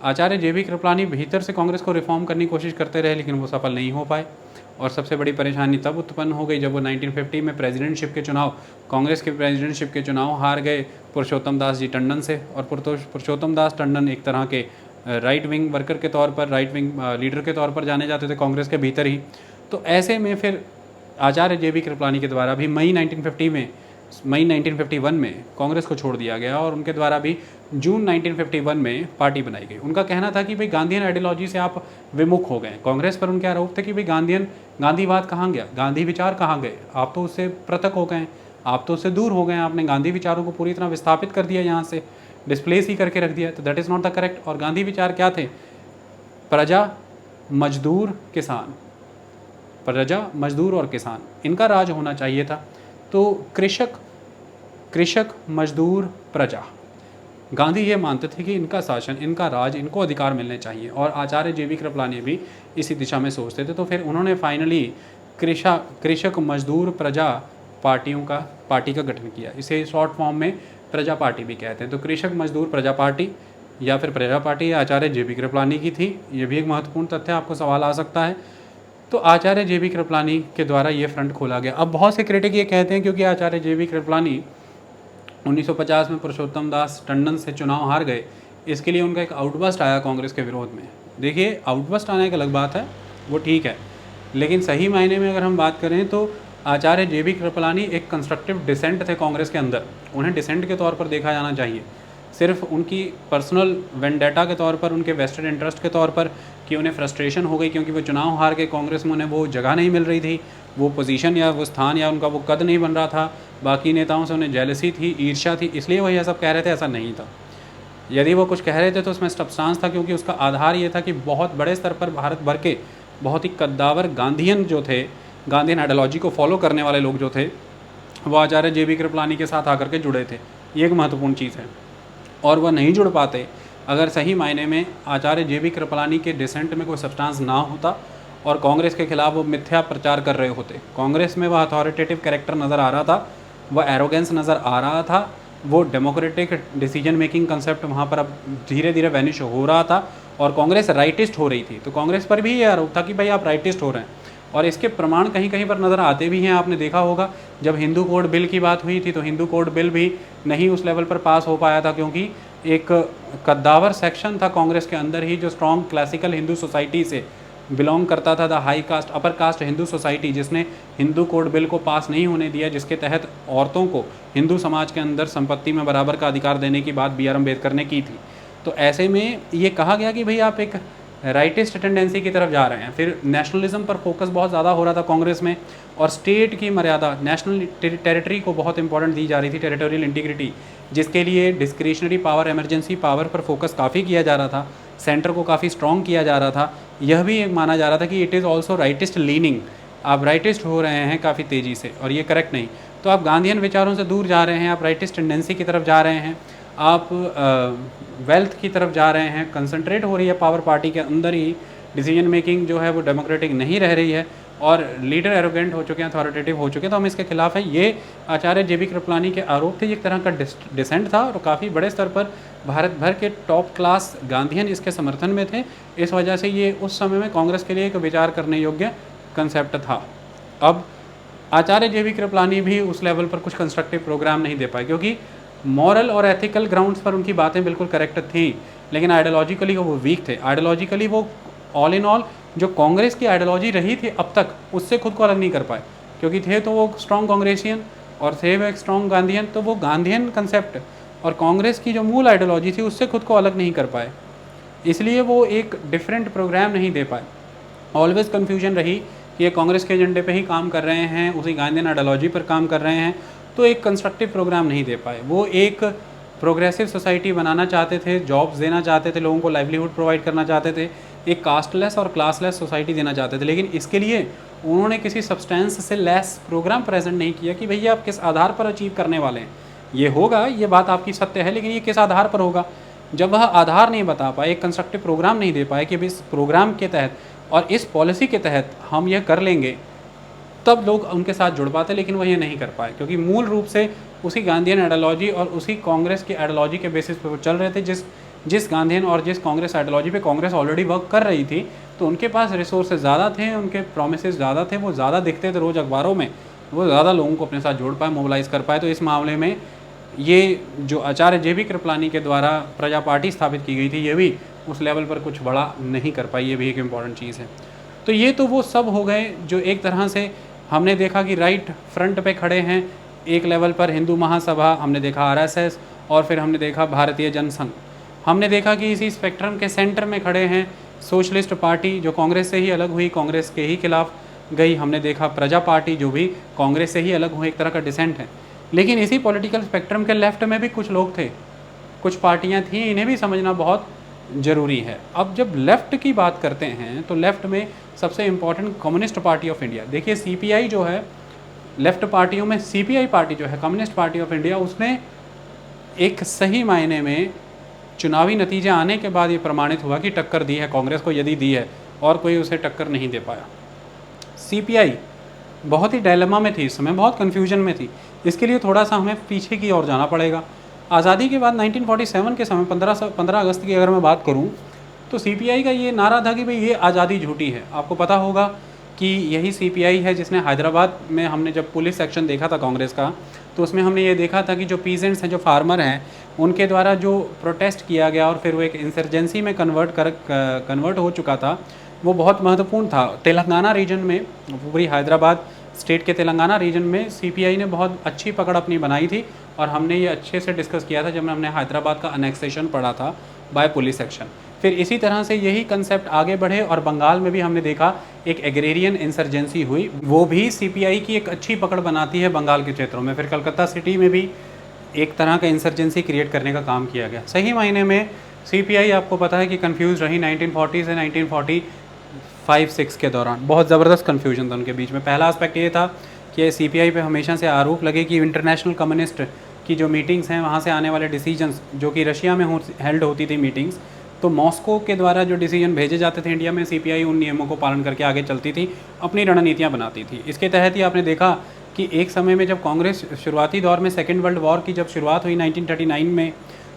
आचार्य जे बी कृपलानी भीतर से कांग्रेस को रिफॉर्म करने की कोशिश करते रहे, लेकिन वो सफल नहीं हो पाए। और सबसे बड़ी परेशानी तब उत्पन्न हो गई जब वो 1950 में प्रेसिडेंटशिप के चुनाव, कांग्रेस के प्रेसिडेंटशिप के चुनाव हार गए पुरुषोत्तम दास जी टंडन से। और पुरुषोत्तम दास टंडन एक तरह के राइट विंग वर्कर के तौर पर, राइट विंग लीडर के तौर पर जाने जाते थे कांग्रेस के भीतर ही। तो ऐसे में फिर आचार्य जे बी कृपलानी के द्वारा भी मई 1951 में कांग्रेस को छोड़ दिया गया, और उनके द्वारा भी जून 1951 में पार्टी बनाई गई। उनका कहना था कि भाई गांधीयन आइडियोलॉजी से आप विमुख हो गए। कांग्रेस पर उनके आरोप थे कि भाई गांधीवाद कहाँ गया, गांधी विचार कहाँ गए, आप तो उससे पृथक हो गए, आप तो उससे दूर हो गए, आपने गांधी विचारों को पूरी तरह विस्थापित कर दिया, यहाँ से डिस्प्लेस ही करके रख दिया। तो that is not the correct. और गांधी विचार क्या थे? प्रजा, मजदूर, किसान, प्रजा, मजदूर और किसान, इनका राज होना चाहिए था। तो कृषक, मजदूर, प्रजा, गांधी ये मानते थे कि इनका शासन, इनका राज, इनको अधिकार मिलने चाहिए, और आचार्य जे बी कृपलानी भी इसी दिशा में सोचते थे। तो फिर उन्होंने फाइनली कृषक, मजदूर, प्रजा पार्टी का गठन किया। इसे शॉर्ट फॉर्म में प्रजा पार्टी भी कहते हैं। तो कृषक, मजदूर, प्रजा पार्टी या फिर प्रजा पार्टी आचार्य जे बी कृपलानी की थी। ये भी एक महत्वपूर्ण तथ्य, आपको सवाल आ सकता है। तो आचार्य जे बी कृपलानी के द्वारा ये फ्रंट खोला गया। अब बहुत से क्रिटिक ये कहते हैं क्योंकि आचार्य जे बी कृपलानी 1950 में पुरुषोत्तम दास टंडन से चुनाव हार गए, इसके लिए उनका एक आउटबस्ट आया कांग्रेस के विरोध में। देखिए, आउटबस्ट आने एक अलग बात है, वो ठीक है, लेकिन सही मायने में अगर हम बात करें तो आचार्य जे बी कृपलानी एक कंस्ट्रक्टिव डिसेंट थे कांग्रेस के अंदर। उन्हें डिसेंट के तौर पर देखा जाना चाहिए, सिर्फ उनकी पर्सनल वेंडेटा के तौर पर, उनके वेस्टेड इंटरेस्ट के तौर पर, कि उन्हें फ्रस्ट्रेशन हो गई क्योंकि वो चुनाव हार के कांग्रेस में उन्हें वो जगह नहीं मिल रही थी, वो पोजीशन या वो स्थान या उनका वो कद नहीं बन रहा था, बाकी नेताओं से उन्हें जेलसी थी, ईर्ष्या थी, इसलिए वो यह सब कह रहे थे। ऐसा नहीं था। यदि वो कुछ कह रहे थे तो उसमें सब्सटेंस था, क्योंकि उसका आधार ये था कि बहुत बड़े स्तर पर भारत भर के बहुत ही कद्दावर गांधीयन जो थे, गांधीयन आइडियोलॉजी को फॉलो करने वाले लोग जो थे, वो आचार्य जे बी कृपलानी के साथ आकर के जुड़े थे। ये एक महत्वपूर्ण चीज़ है, और वह नहीं जुड़ पाते अगर सही मायने में आचार्य जे बी कृपलानी के डिसेंट में कोई सब्सटेंस ना होता और कांग्रेस के खिलाफ वो मिथ्या प्रचार कर रहे होते। कांग्रेस में वह अथॉरिटेटिव कैरेक्टर नज़र आ रहा था, वह एरोगेंस नज़र आ रहा था, वो डेमोक्रेटिक डिसीजन मेकिंग कंसेप्ट वहाँ पर अब धीरे धीरे वैनिश हो रहा था, और कांग्रेस राइटिस्ट हो रही थी। तो कांग्रेस पर भी ये आरोप था कि भाई आप राइटिस्ट हो रहे हैं, और इसके प्रमाण कहीं कहीं पर नज़र आते भी हैं। आपने देखा होगा जब हिंदू कोड बिल की बात हुई थी तो हिंदू कोड बिल भी नहीं उस लेवल पर पास हो पाया था, क्योंकि एक कद्दावर सेक्शन था कांग्रेस के अंदर ही जो स्ट्रॉन्ग क्लासिकल हिंदू सोसाइटी से बिलोंग करता था, the high cast upper caste Hindu society, जिसने हिंदू कोड बिल को पास नहीं होने दिया, जिसके तहत औरतों को हिंदू समाज के अंदर संपत्ति में बराबर का अधिकार देने की बात बी आर अम्बेडकर ने की थी। तो ऐसे में ये कहा गया कि भाई आप एक राइटिस्ट टेंडेंसी की तरफ जा रहे हैं। फिर नेशनलिज्म पर फोकस बहुत ज़्यादा हो रहा था कांग्रेस में, और स्टेट की मर्यादा, नेशनल टेरिटरी को बहुत इंपॉर्टेंट दी जा रही थी, टेरिटोरियल इंटीग्रिटी, जिसके लिए डिस्क्रिशनरी पावर, इमरजेंसी पावर पर फोकस काफ़ी किया जा रहा था, सेंटर को काफ़ी स्ट्रॉन्ग किया जा रहा था। यह भी एक माना जा रहा था कि it is also rightist leaning, आप राइटिस्ट हो रहे हैं काफ़ी तेज़ी से, और ये करेक्ट नहीं। तो आप गांधीयन विचारों से दूर जा रहे हैं, आप राइटिस्ट टेंडेंसी की तरफ जा रहे हैं, आप वेल्थ की तरफ जा रहे हैं, कंसंट्रेट हो रही है पावर पार्टी के अंदर ही, डिसीजन मेकिंग जो है वो डेमोक्रेटिक नहीं रह रही है, और लीडर एरोगेंट हो चुके हैं, अथॉरिटेटिव हो चुके हैं, तो हम इसके खिलाफ हैं। ये आचार्य JB कृपलानी के आरोप थे, एक तरह का डिसेंट था और काफ़ी बड़े स्तर पर भारत भर के टॉप क्लास गांधीयन इसके समर्थन में थे। इस वजह से ये उस समय में कांग्रेस के लिए एक विचार करने योग्य कंसेप्ट था। अब आचार्य JB कृपलानी भी उस लेवल पर कुछ कंस्ट्रक्टिव प्रोग्राम नहीं दे पाए, क्योंकि मॉरल और एथिकल ग्राउंड्स पर उनकी बातें बिल्कुल करेक्ट थी, लेकिन आइडियोलॉजिकली वो वीक थे। आइडियोलॉजिकली वो ऑल इन ऑल जो कांग्रेस की आइडियोलॉजी रही थी अब तक, उससे खुद को अलग नहीं कर पाए, क्योंकि थे तो वो स्ट्रॉन्ग कांग्रेसियन और थे वो एक स्ट्रॉन्ग गांधीयन, तो वो गांधीयन कंसेप्ट और कांग्रेस की जो मूल आइडियोलॉजी थी उससे खुद को अलग नहीं कर पाए, इसलिए वो एक डिफरेंट प्रोग्राम नहीं दे पाए। ऑलवेज कन्फ्यूजन रही कि ये कांग्रेस के एजेंडे पे ही काम कर रहे हैं, उसी गांधीयन आइडियोलॉजी पर काम कर रहे हैं, तो एक कंस्ट्रक्टिव प्रोग्राम नहीं दे पाए। वो एक प्रोग्रेसिव सोसाइटी बनाना चाहते थे, जॉब्स देना चाहते थे, लोगों को लाइवलीहुड प्रोवाइड करना चाहते थे, एक कास्टलेस और क्लासलेस सोसाइटी देना चाहते थे, लेकिन इसके लिए उन्होंने किसी सब्सटेंस से लेस प्रोग्राम प्रेजेंट नहीं किया कि भैया आप किस आधार पर अचीव करने वाले हैं। ये होगा, ये बात आपकी सत्य है, लेकिन ये किस आधार पर होगा। जब वह आधार नहीं बता पाए, एक कंस्ट्रक्टिव प्रोग्राम नहीं दे पाए कि इस प्रोग्राम के तहत और इस पॉलिसी के तहत हम यह कर लेंगे, तब लोग उनके साथ जुड़ पाते, लेकिन वह ये नहीं कर पाए, क्योंकि मूल रूप से उसी गांधीयन आइडियोलॉजी और उसी कांग्रेस की आइडियोलॉजी के बेसिस पर वो चल रहे थे। जिस गांधीयन और जिस कांग्रेस आइडियोलॉजी पे कांग्रेस ऑलरेडी वर्क कर रही थी, तो उनके पास रिसोर्सेज ज़्यादा थे, उनके प्रोमिसेस ज़्यादा थे, वो ज़्यादा दिखते थे रोज़ अखबारों में, वो ज़्यादा लोगों को अपने साथ जोड़ पाए, मोबिलाइज़ कर पाए। तो इस मामले में ये जो आचार्य JB कृपलानी के द्वारा प्रजा पार्टी स्थापित की गई थी, ये भी उस लेवल पर कुछ बड़ा नहीं कर पाई, ये भी एक इम्पॉर्टेंट चीज़ है। तो ये तो वो सब हो गए जो एक तरह से हमने देखा कि राइट फ्रंट पे खड़े हैं। एक लेवल पर हिंदू महासभा, हमने देखा RSS, और फिर हमने देखा भारतीय जनसंघ। हमने देखा कि इसी स्पेक्ट्रम के सेंटर में खड़े हैं सोशलिस्ट पार्टी, जो कांग्रेस से ही अलग हुई, कांग्रेस के ही खिलाफ गई। हमने देखा प्रजा पार्टी, जो भी कांग्रेस से ही अलग हुई, एक तरह का डिसेंट है। लेकिन इसी पॉलिटिकल स्पेक्ट्रम के लेफ्ट में भी कुछ लोग थे, कुछ पार्टियां थीं, इन्हें भी समझना बहुत ज़रूरी है। अब जब लेफ़्ट की बात करते हैं तो लेफ़्ट में सबसे important communist party of India. देखिए CPI जो है, लेफ़्ट पार्टियों में CPI पार्टी जो है, कम्युनिस्ट पार्टी ऑफ इंडिया, उसने एक सही मायने में चुनावी नतीजे आने के बाद ये प्रमाणित हुआ कि टक्कर दी है कांग्रेस को, यदि दी है, और कोई उसे टक्कर नहीं दे पाया। CPI बहुत ही डायलेमा में थी इस समय, बहुत कन्फ्यूजन में थी। इसके लिए थोड़ा सा हमें पीछे की ओर जाना पड़ेगा। आज़ादी के बाद 1947 के समय 15 अगस्त की अगर मैं बात करूं, तो CPI का ये नारा था कि भाई ये आज़ादी झूठी है। आपको पता होगा कि यही CPI है जिसने हैदराबाद में, हमने जब पुलिस एक्शन देखा था कांग्रेस का, तो उसमें हमने ये देखा था कि जो पीजेंट्स हैं, जो फार्मर हैं, उनके द्वारा जो प्रोटेस्ट किया गया और फिर वो एक इंसर्जेंसी में कन्वर्ट हो चुका था, वो बहुत महत्वपूर्ण था। तेलंगाना रीजन में, पूरी हैदराबाद स्टेट के तेलंगाना रीजन में CPI ने बहुत अच्छी पकड़ अपनी बनाई थी, और हमने ये अच्छे से डिस्कस किया था जब हमने हैदराबाद का अनेक्सेशन पढ़ा था बाय पुलिस एक्शन। फिर इसी तरह से यही कंसेप्ट आगे बढ़े और बंगाल में भी हमने देखा एक एग्रेरियन इंसर्जेंसी हुई, वो भी CPI की एक अच्छी पकड़ बनाती है बंगाल के क्षेत्रों में। फिर कलकत्ता सिटी में भी एक तरह का इंसर्जेंसी क्रिएट करने का काम किया गया। सही मायने में CPI, आपको पता है कि कंफ्यूज रही 1940 से 1945-6 के दौरान। बहुत ज़बरदस्त कन्फ्यूजन था उनके बीच में। पहला एस्पेक्ट ये था कि CPI पे हमेशा से आरोप लगे कि इंटरनेशनल कम्युनिस्ट की जो मीटिंग्स हैं, वहाँ से आने वाले डिसीजंस, जो कि रशिया में हेल्ड होती थी मीटिंग्स, तो मॉस्को के द्वारा जो डिसीजन भेजे जाते थे इंडिया में, CPI उन नियमों को पालन करके आगे चलती थी, अपनी रणनीतियाँ बनाती थी। इसके तहत ही आपने देखा कि एक समय में जब कांग्रेस शुरुआती दौर में, सेकेंड वर्ल्ड वॉर की जब शुरुआत हुई 1939 में,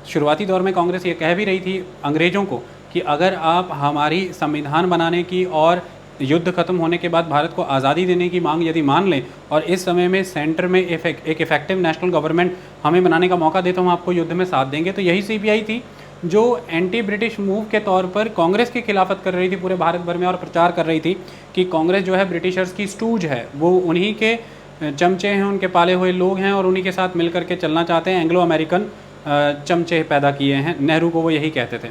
शुरुआती दौर में कांग्रेस ये कह भी रही थी अंग्रेज़ों को कि अगर आप हमारी संविधान बनाने की और युद्ध खत्म होने के बाद भारत को आज़ादी देने की मांग यदि मान लें, और इस समय में सेंटर में एक इफेक्टिव नेशनल गवर्नमेंट हमें बनाने का मौका दे, तो हम आपको युद्ध में साथ देंगे। तो यही CPI थी जो एंटी ब्रिटिश मूव के तौर पर कांग्रेस की खिलाफत कर रही थी पूरे भारत भर में, और प्रचार कर रही थी कि कांग्रेस जो है ब्रिटिशर्स की स्टूज है, वो उन्हीं के चमचे हैं, उनके पाले हुए लोग हैं, और उन्हीं के साथ मिल करके चलना चाहते हैं। एंग्लो अमेरिकन चमचे पैदा किए हैं, नेहरू को वो यही कहते थे।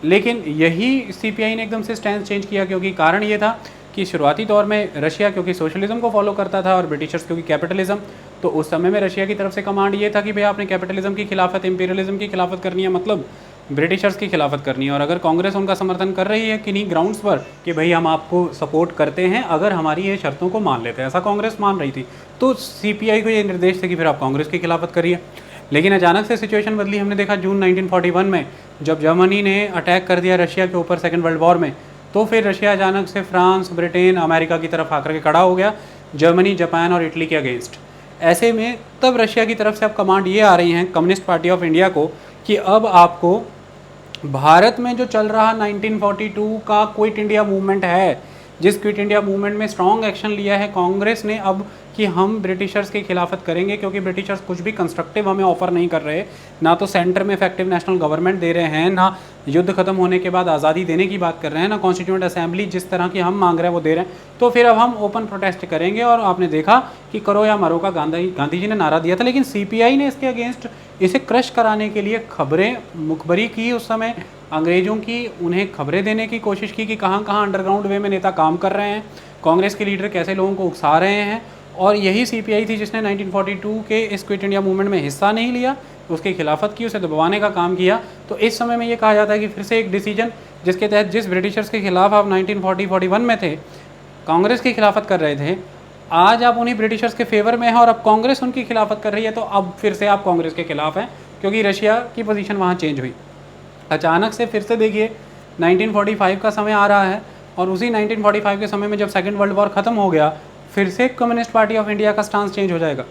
लेकिन यही CPI ने एकदम से स्टैंड चेंज किया, क्योंकि कारण ये था कि शुरुआती दौर में रशिया क्योंकि सोशलिज्म को फॉलो करता था और ब्रिटिशर्स क्योंकि कैपिटलिज्म, तो उस समय में रशिया की तरफ से कमांड ये था कि भाई आपने कैपिटलिज्म की खिलाफत, इंपीरियलिज्म की खिलाफत करनी है, मतलब ब्रिटिशर्स की खिलाफत करनी है। और अगर कांग्रेस उनका समर्थन कर रही है किन्हीं ग्राउंड्स पर कि भाई हम आपको सपोर्ट करते हैं अगर हमारी ये शर्तों को मान लेते हैं, ऐसा कांग्रेस मान रही थी, तो CPI को ये निर्देश थे कि फिर आप कांग्रेस की खिलाफत करिए। लेकिन अचानक से सिचुएशन बदली। हमने देखा जून 1941 में जब जर्मनी ने अटैक कर दिया रशिया के ऊपर सेकेंड वर्ल्ड वॉर में, तो फिर रशिया अचानक से फ्रांस, ब्रिटेन, अमेरिका की तरफ आकर के खड़ा हो गया, जर्मनी, जापान और इटली के अगेंस्ट। ऐसे में तब रशिया की तरफ से अब कमांड ये आ रही हैं कम्युनिस्ट पार्टी ऑफ इंडिया को कि अब आपको भारत में जो चल रहा 1942 का क्विट इंडिया मूवमेंट है, जिस क्विट इंडिया मूवमेंट में स्ट्रॉन्ग एक्शन लिया है कांग्रेस ने अब कि हम ब्रिटिशर्स की खिलाफत करेंगे, क्योंकि ब्रिटिशर्स कुछ भी कंस्ट्रक्टिव हमें ऑफर नहीं कर रहे, ना तो सेंटर में इफेक्टिव नेशनल गवर्नमेंट दे रहे हैं, ना युद्ध खत्म होने के बाद आज़ादी देने की बात कर रहे हैं, ना कॉन्स्टिट्यूएंट असेंबली जिस तरह की हम मांग रहे हैं वो दे रहे हैं। तो फिर अब हम ओपन प्रोटेस्ट करेंगे। और आपने देखा कि करो या मरो का गांधी जी ने नारा दिया था, लेकिन सीपीआई ने इसके अगेंस्ट इसे क्रश कराने के लिए खबरें मुखबरी की, उस समय अंग्रेज़ों की उन्हें खबरें देने की कोशिश की कि कहाँ कहाँ अंडरग्राउंड वे में नेता काम कर रहे हैं, कांग्रेस के लीडर कैसे लोगों को उकसा रहे हैं। और यही सीपीआई थी जिसने 1942 के इस क्विट इंडिया मूवमेंट में हिस्सा नहीं लिया, उसकी खिलाफत की, उसे दबाने का काम किया। तो इस समय में ये कहा जाता है कि फिर से एक डिसीजन जिसके तहत जिस ब्रिटिशर्स के खिलाफ आप 1940-41 में थे, कांग्रेस की खिलाफत कर रहे थे, आज आप उन्हीं ब्रिटिशर्स के फेवर में हैं और अब कांग्रेस उनकी खिलाफत कर रही है, तो अब फिर से आप कांग्रेस के खिलाफ हैं, क्योंकि रशिया की पोजीशन वहाँ चेंज हुई। अचानक से फिर से देखिए 1945 का समय आ रहा है, और उसी 1945 के समय में जब सेकेंड वर्ल्ड वॉर ख़त्म हो गया, फिर से कम्युनिस्ट पार्टी ऑफ इंडिया का स्टांस चेंज हो जाएगा,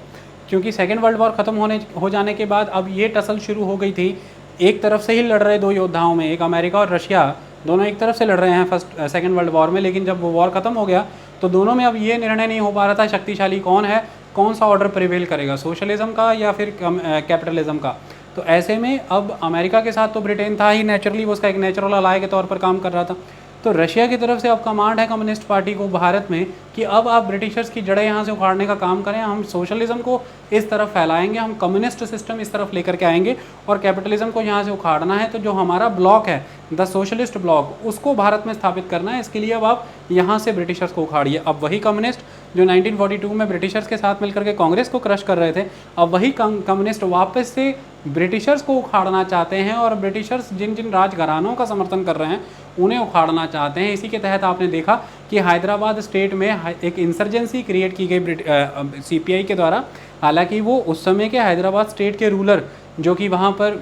क्योंकि सेकेंड वर्ल्ड वॉर ख़त्म हो जाने के बाद अब ये टसल शुरू हो गई थी। एक तरफ से ही लड़ रहे दो योद्धाओं में, एक अमेरिका और रशिया, दोनों एक तरफ से लड़ रहे हैं सेकेंड वर्ल्ड वॉर में, लेकिन जब वो वॉर ख़त्म हो गया तो दोनों में अब ये निर्णय नहीं हो पा रहा था शक्तिशाली कौन है, कौन सा ऑर्डर प्रिवेल करेगा, सोशलिज्म का या फिर कैपिटलिज्म का। तो ऐसे में अब अमेरिका के साथ तो ब्रिटेन था ही, नेचुरली वो उसका एक नेचुरल अलाय के तौर पर काम कर रहा था। तो रशिया की तरफ से अब कमांड है कम्युनिस्ट पार्टी को भारत में कि अब आप ब्रिटिशर्स की जड़ें यहाँ से उखाड़ने का काम करें, हम सोशलिज्म को इस तरफ फैलाएंगे, हम कम्युनिस्ट सिस्टम इस तरफ लेकर के आएंगे और कैपिटलिज्म को यहाँ से उखाड़ना है। तो जो हमारा ब्लॉक है द सोशलिस्ट ब्लॉक, उसको भारत में स्थापित करना है, इसके लिए अब आप यहाँ से ब्रिटिशर्स को उखाड़िए। अब वही कम्युनिस्ट जो 1942 में ब्रिटिशर्स के साथ मिलकर के कांग्रेस को क्रश कर रहे थे, अब वही कम्युनिस्ट वापस से ब्रिटिशर्स को उखाड़ना चाहते हैं, और ब्रिटिशर्स जिन जिन राजघरानों का समर्थन कर रहे हैं उन्हें उखाड़ना चाहते हैं। इसी के तहत आपने देखा कि हैदराबाद स्टेट में एक इंसर्जेंसी क्रिएट की गई सीपीआई के द्वारा। हालांकि वो उस समय के हैदराबाद स्टेट के रूलर जो कि वहाँ पर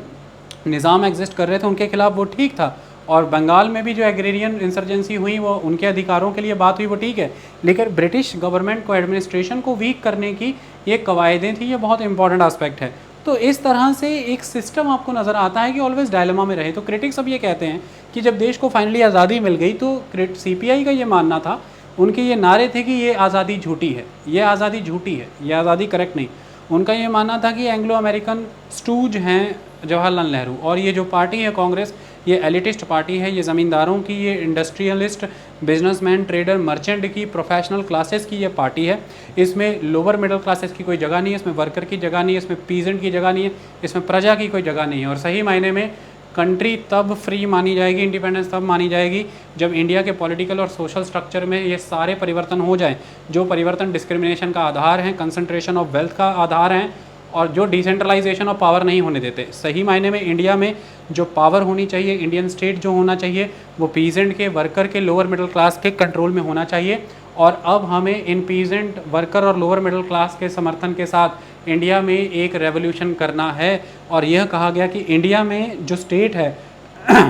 निज़ाम एग्जिस्ट कर रहे थे उनके खिलाफ वो ठीक था, और बंगाल में भी जो एग्रेरियन इंसर्जेंसी हुई वो उनके अधिकारों के लिए बात हुई वो ठीक है, लेकिन ब्रिटिश गवर्नमेंट को, एडमिनिस्ट्रेशन को वीक करने की ये कवायदें थी, ये बहुत इंपॉर्टेंट एस्पेक्ट है। तो इस तरह से एक सिस्टम आपको नज़र आता है कि ऑलवेज डायलेमा में रहे। तो क्रिटिक्स अब ये कहते हैं कि जब देश को फाइनली आज़ादी मिल गई तो सीपीआई का ये मानना था, उनके ये नारे थे कि ये आज़ादी झूठी है, ये आज़ादी झूठी है, ये आज़ादी करेक्ट नहीं। उनका ये मानना था कि एंग्लो अमेरिकन स्टूज हैं जवाहरलाल नेहरू, और ये जो पार्टी है कांग्रेस, ये एलिटिस्ट पार्टी है, ये ज़मींदारों की, ये इंडस्ट्रियलिस्ट, बिजनेसमैन, ट्रेडर, मर्चेंट की, प्रोफेशनल क्लासेस की ये पार्टी है। इसमें लोअर मिडिल क्लासेस की कोई जगह नहीं है, इसमें वर्कर की जगह नहीं है, इसमें पीजेंट की जगह नहीं है, इसमें प्रजा की कोई जगह नहीं है। और सही मायने में कंट्री तब फ्री मानी जाएगी, इंडिपेंडेंस तब मानी जाएगी जब इंडिया के पॉलिटिकल और सोशल स्ट्रक्चर में ये सारे परिवर्तन हो जाएं, जो परिवर्तन डिस्क्रिमिनेशन का आधार हैं, कंसंट्रेशन ऑफ वेल्थ का आधार हैं, और जो डिसेंट्रलाइजेशन ऑफ पावर नहीं होने देते। सही मायने में इंडिया में जो पावर होनी चाहिए, इंडियन स्टेट जो होना चाहिए, वो पीजेंट के, वर्कर के, लोअर मिडिल क्लास के कंट्रोल में होना चाहिए। और अब हमें इन पीजेंट, वर्कर और लोअर मिडिल क्लास के समर्थन के साथ इंडिया में एक रेवोल्यूशन करना है। और यह कहा गया कि इंडिया में जो स्टेट है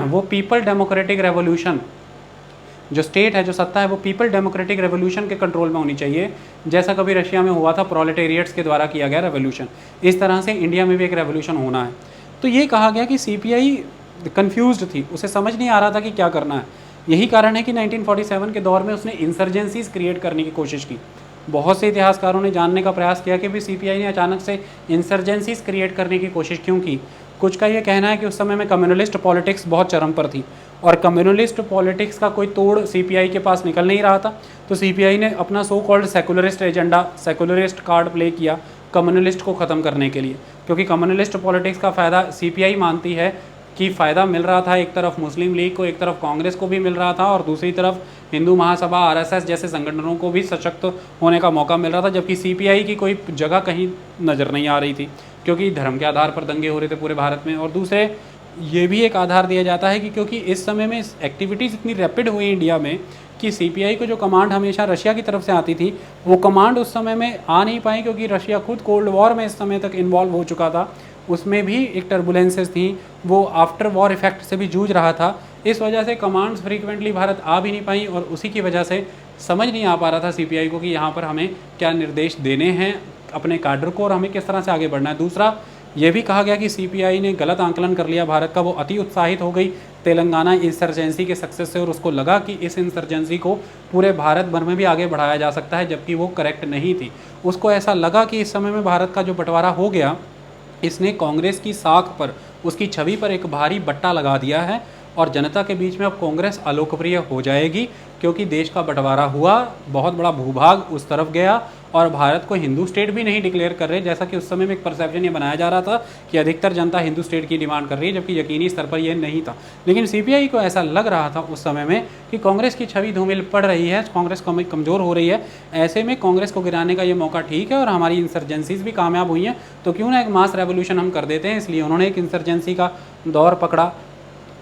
वो पीपल डेमोक्रेटिक रेवोल्यूशन, जो स्टेट है, जो सत्ता है, वो पीपल डेमोक्रेटिक रेवोल्यूशन के कंट्रोल में होनी चाहिए, जैसा कभी रशिया में हुआ था, प्रोलेटेरिएट्स के द्वारा किया गया रेवोल्यूशन। इस तरह से इंडिया में भी एक रेवोल्यूशन होना है। तो ये कहा गया कि सीपीआई कंफ्यूज्ड थी, उसे समझ नहीं आ रहा था कि क्या करना है। यही कारण है कि 1947 के दौर में उसने इंसर्जेंसीज क्रिएट करने की कोशिश की। बहुत से इतिहासकारों ने जानने का प्रयास किया कि भी सीपीआई ने अचानक से इंसर्जेंसीज क्रिएट करने की कोशिश क्यों की। कुछ का ये कहना है कि उस समय में कम्युनलिस्ट पॉलिटिक्स बहुत चरम पर थी, और कम्युनलिस्ट पॉलिटिक्स का कोई तोड़ सीपीआई के पास निकल नहीं रहा था। तो सीपीआई ने अपना so called secularist agenda, secularist card play किया कम्युनलिस्ट को ख़त्म करने के लिए, क्योंकि कम्युनलिस्ट पॉलिटिक्स का फ़ायदा सीपीआई मानती है कि फ़ायदा मिल रहा था, एक तरफ मुस्लिम लीग को, एक तरफ कांग्रेस को भी मिल रहा था, और दूसरी तरफ हिंदू महासभा, आरएसएस जैसे संगठनों को भी सशक्त होने का मौका मिल रहा था। जबकि सीपीआई की कोई जगह कहीं नज़र नहीं आ रही थी, क्योंकि धर्म के आधार पर दंगे हो रहे थे पूरे भारत में। और दूसरे ये भी एक आधार दिया जाता है कि क्योंकि इस समय में एक्टिविटीज़ इतनी रैपिड हुई इंडिया में कि सीपीआई को जो कमांड हमेशा रशिया की तरफ से आती थी, वो कमांड उस समय में आ नहीं पाई, क्योंकि रशिया खुद कोल्ड वॉर में इस समय तक इन्वॉल्व हो चुका था। उसमें भी एक टर्बुलेंसेस थी, वो आफ्टर वॉर इफेक्ट से भी जूझ रहा था। इस वजह से कमांड्स फ्रीक्वेंटली भारत आ भी नहीं पाई और उसी की वजह से समझ नहीं आ पा रहा था सीपीआई को कि यहाँ पर हमें क्या निर्देश देने हैं अपने काडर को और हमें किस तरह से आगे बढ़ना है। दूसरा ये भी कहा गया कि सीपीआई ने गलत आंकलन कर लिया भारत का, वो अति उत्साहित हो गई तेलंगाना इंसर्जेंसी के सक्सेस से और उसको लगा कि इस इंसर्जेंसी को पूरे भारत भर में भी आगे बढ़ाया जा सकता है, जबकि वो करेक्ट नहीं थी। उसको ऐसा लगा कि इस समय में भारत का जो बंटवारा हो गया, इसने कांग्रेस की साख पर, उसकी छवि पर एक भारी बट्टा लगा दिया है और जनता के बीच में अब कांग्रेस अलोकप्रिय हो जाएगी, क्योंकि देश का बंटवारा हुआ, बहुत बड़ा भूभाग उस तरफ गया और भारत को हिंदू स्टेट भी नहीं डिक्लेयर कर रहे, जैसा कि उस समय में एक परसेप्शन ये बनाया जा रहा था कि अधिकतर जनता हिंदू स्टेट की डिमांड कर रही है, जबकि यकीनी स्तर पर यह नहीं था। लेकिन सीपीआई को ऐसा लग रहा था उस समय में कि कांग्रेस की छवि धूमिल पड़ रही है, कांग्रेस कमज़ोर हो रही है, ऐसे में कांग्रेस को गिराने का ये मौका ठीक है और हमारी इंसर्जेंसीज भी कामयाब हुई हैं, तो क्यों ना एक मास रेवोल्यूशन हम कर देते हैं। इसलिए उन्होंने एक इंसर्जेंसी का दौर पकड़ा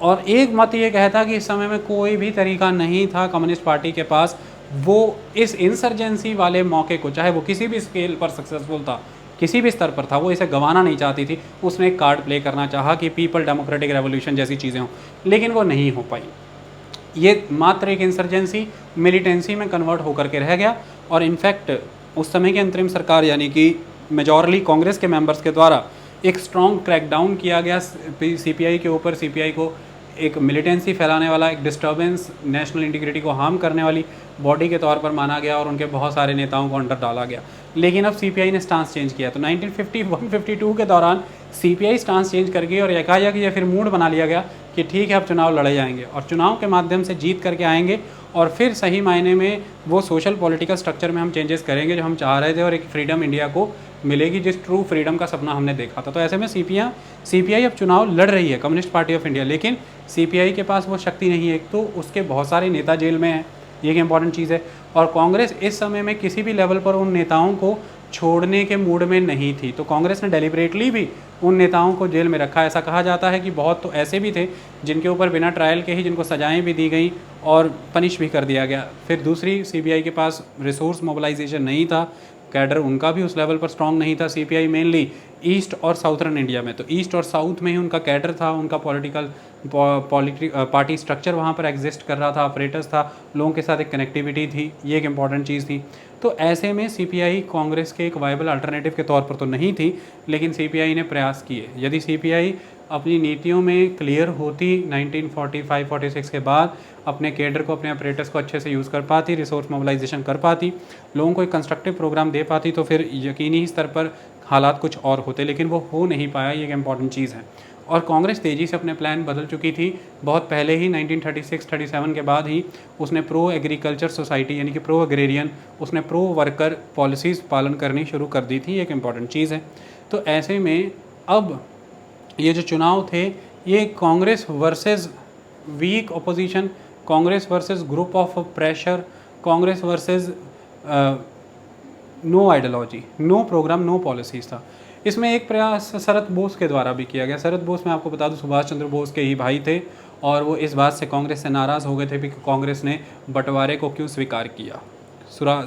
और एक मत ये कहता कि इस समय में कोई भी तरीका नहीं था कम्युनिस्ट पार्टी के पास, वो इस इंसर्जेंसी वाले मौके को, चाहे वो किसी भी स्केल पर सक्सेसफुल था, किसी भी स्तर पर था, वो इसे गंवाना नहीं चाहती थी। उसने एक कार्ड प्ले करना चाहा कि पीपल डेमोक्रेटिक रेवोल्यूशन जैसी चीज़ें हों, लेकिन वो नहीं हो पाई। ये मात्र एक इंसर्जेंसी मिलिटेंसी में कन्वर्ट होकर के रह गया और इनफैक्ट उस समय की अंतरिम सरकार यानी कि मेजॉरिटी कांग्रेस के मेंबर्स के द्वारा एक स्ट्रॉन्ग क्रैकडाउन किया गया सीपीआई के ऊपर। सीपीआई को एक मिलिटेंसी फैलाने वाला, एक डिस्टर्बेंस, नेशनल इंटीग्रिटी को हार्म करने वाली बॉडी के तौर पर माना गया और उनके बहुत सारे नेताओं को अंडर डाला गया। लेकिन अब सीपीआई ने स्टांस चेंज किया, तो 1951-52 के दौरान सीपीआई स्टांस चेंज कर गई और एकाएक ये फिर मूड बना लिया गया कि ठीक है अब चुनाव लड़े जाएंगे और चुनाव के माध्यम से जीत करके आएंगे और फिर सही मायने में वो सोशल पॉलिटिकल स्ट्रक्चर में हम चेंजेस करेंगे जो हम चाह रहे थे और एक फ्रीडम इंडिया को मिलेगी, जिस ट्रू फ्रीडम का सपना हमने देखा था। तो ऐसे में सीपीआई अब चुनाव लड़ रही है, कम्युनिस्ट पार्टी ऑफ इंडिया, लेकिन सीपीआई के पास वो शक्ति नहीं है। एक तो उसके बहुत सारे नेता जेल में हैं, ये एक इंपॉर्टेंट चीज़ है, और कांग्रेस इस समय में किसी भी लेवल पर उन नेताओं को छोड़ने के मूड में नहीं थी। तो कांग्रेस ने डेलिबरेटली भी उन नेताओं को जेल में रखा। ऐसा कहा जाता है कि बहुत तो ऐसे भी थे जिनके ऊपर बिना ट्रायल के ही जिनको सजाएं भी दी गई और पनिश भी कर दिया गया। फिर दूसरी, सीबीआई के पास रिसोर्स मोबिलाइजेशन नहीं था, कैडर उनका भी उस लेवल पर स्ट्रांग नहीं था। सीपीआई मेनली ईस्ट और साउथर्न इंडिया में, तो ईस्ट और साउथ में ही उनका कैडर था, उनका पार्टी स्ट्रक्चर वहाँ पर एग्जिस्ट कर रहा था, ऑपरेटर्स था, लोगों के साथ एक कनेक्टिविटी थी, ये एक इंपॉर्टेंट चीज़ थी। तो ऐसे में सीपीआई कांग्रेस के एक वायबल अल्टरनेटिव के तौर पर तो नहीं थी, लेकिन सीपीआई ने प्रयास किए। यदि सीपीआई अपनी नीतियों में क्लियर होती 1945-46 के बाद, अपने केडर को, अपने ऑपरेटर्स को अच्छे से यूज़ कर पाती, रिसोर्स मोबिलाइजेशन कर पाती, लोगों को एक कंस्ट्रक्टिव प्रोग्राम दे पाती, तो फिर यकीनी स्तर पर हालात कुछ और होते, लेकिन वो हो नहीं पाया। ये एक इम्पॉर्टेंट चीज़ है। और कांग्रेस तेज़ी से अपने प्लान बदल चुकी थी। बहुत पहले ही 1936-37 के बाद ही उसने प्रो एग्रीकल्चर सोसाइटी यानी कि प्रो एग्रेरियन, उसने प्रो वर्कर पॉलिसीज़ पालन करनी शुरू कर दी थी। एक इम्पॉर्टेंट चीज़ है। तो ऐसे में अब ये जो चुनाव थे, ये Congress versus weak opposition, Congress versus group of pressure, Congress versus no ideology, no programme, no policies था। इसमें एक प्रयास शरद बोस के द्वारा भी किया गया। शरद बोस, मैं आपको बता दूं, सुभाष चंद्र बोस के ही भाई थे और वो इस बात से कांग्रेस से नाराज़ हो गए थे कि कांग्रेस ने बंटवारे को क्यों स्वीकार किया।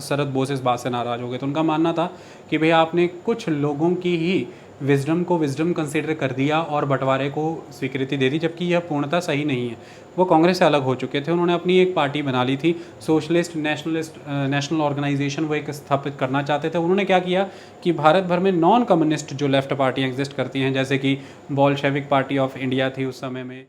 शरद बोस इस बात से नाराज़ हो गए। तो उनका मानना था कि भैया आपने कुछ लोगों की ही विजडम को विजडम कंसिडर कर दिया और बंटवारे को स्वीकृति दे दी, जबकि यह पूर्णतः सही नहीं है। वो कांग्रेस से अलग हो चुके थे। उन्होंने अपनी एक पार्टी बना ली थी, सोशलिस्ट नेशनल ऑर्गेनाइजेशन, वो एक स्थापित करना चाहते थे। उन्होंने क्या किया कि भारत भर में नॉन कम्युनिस्ट जो लेफ्ट पार्टियाँ एग्जिस्ट करती हैं, जैसे कि बोल्शेविक पार्टी ऑफ इंडिया थी उस समय में,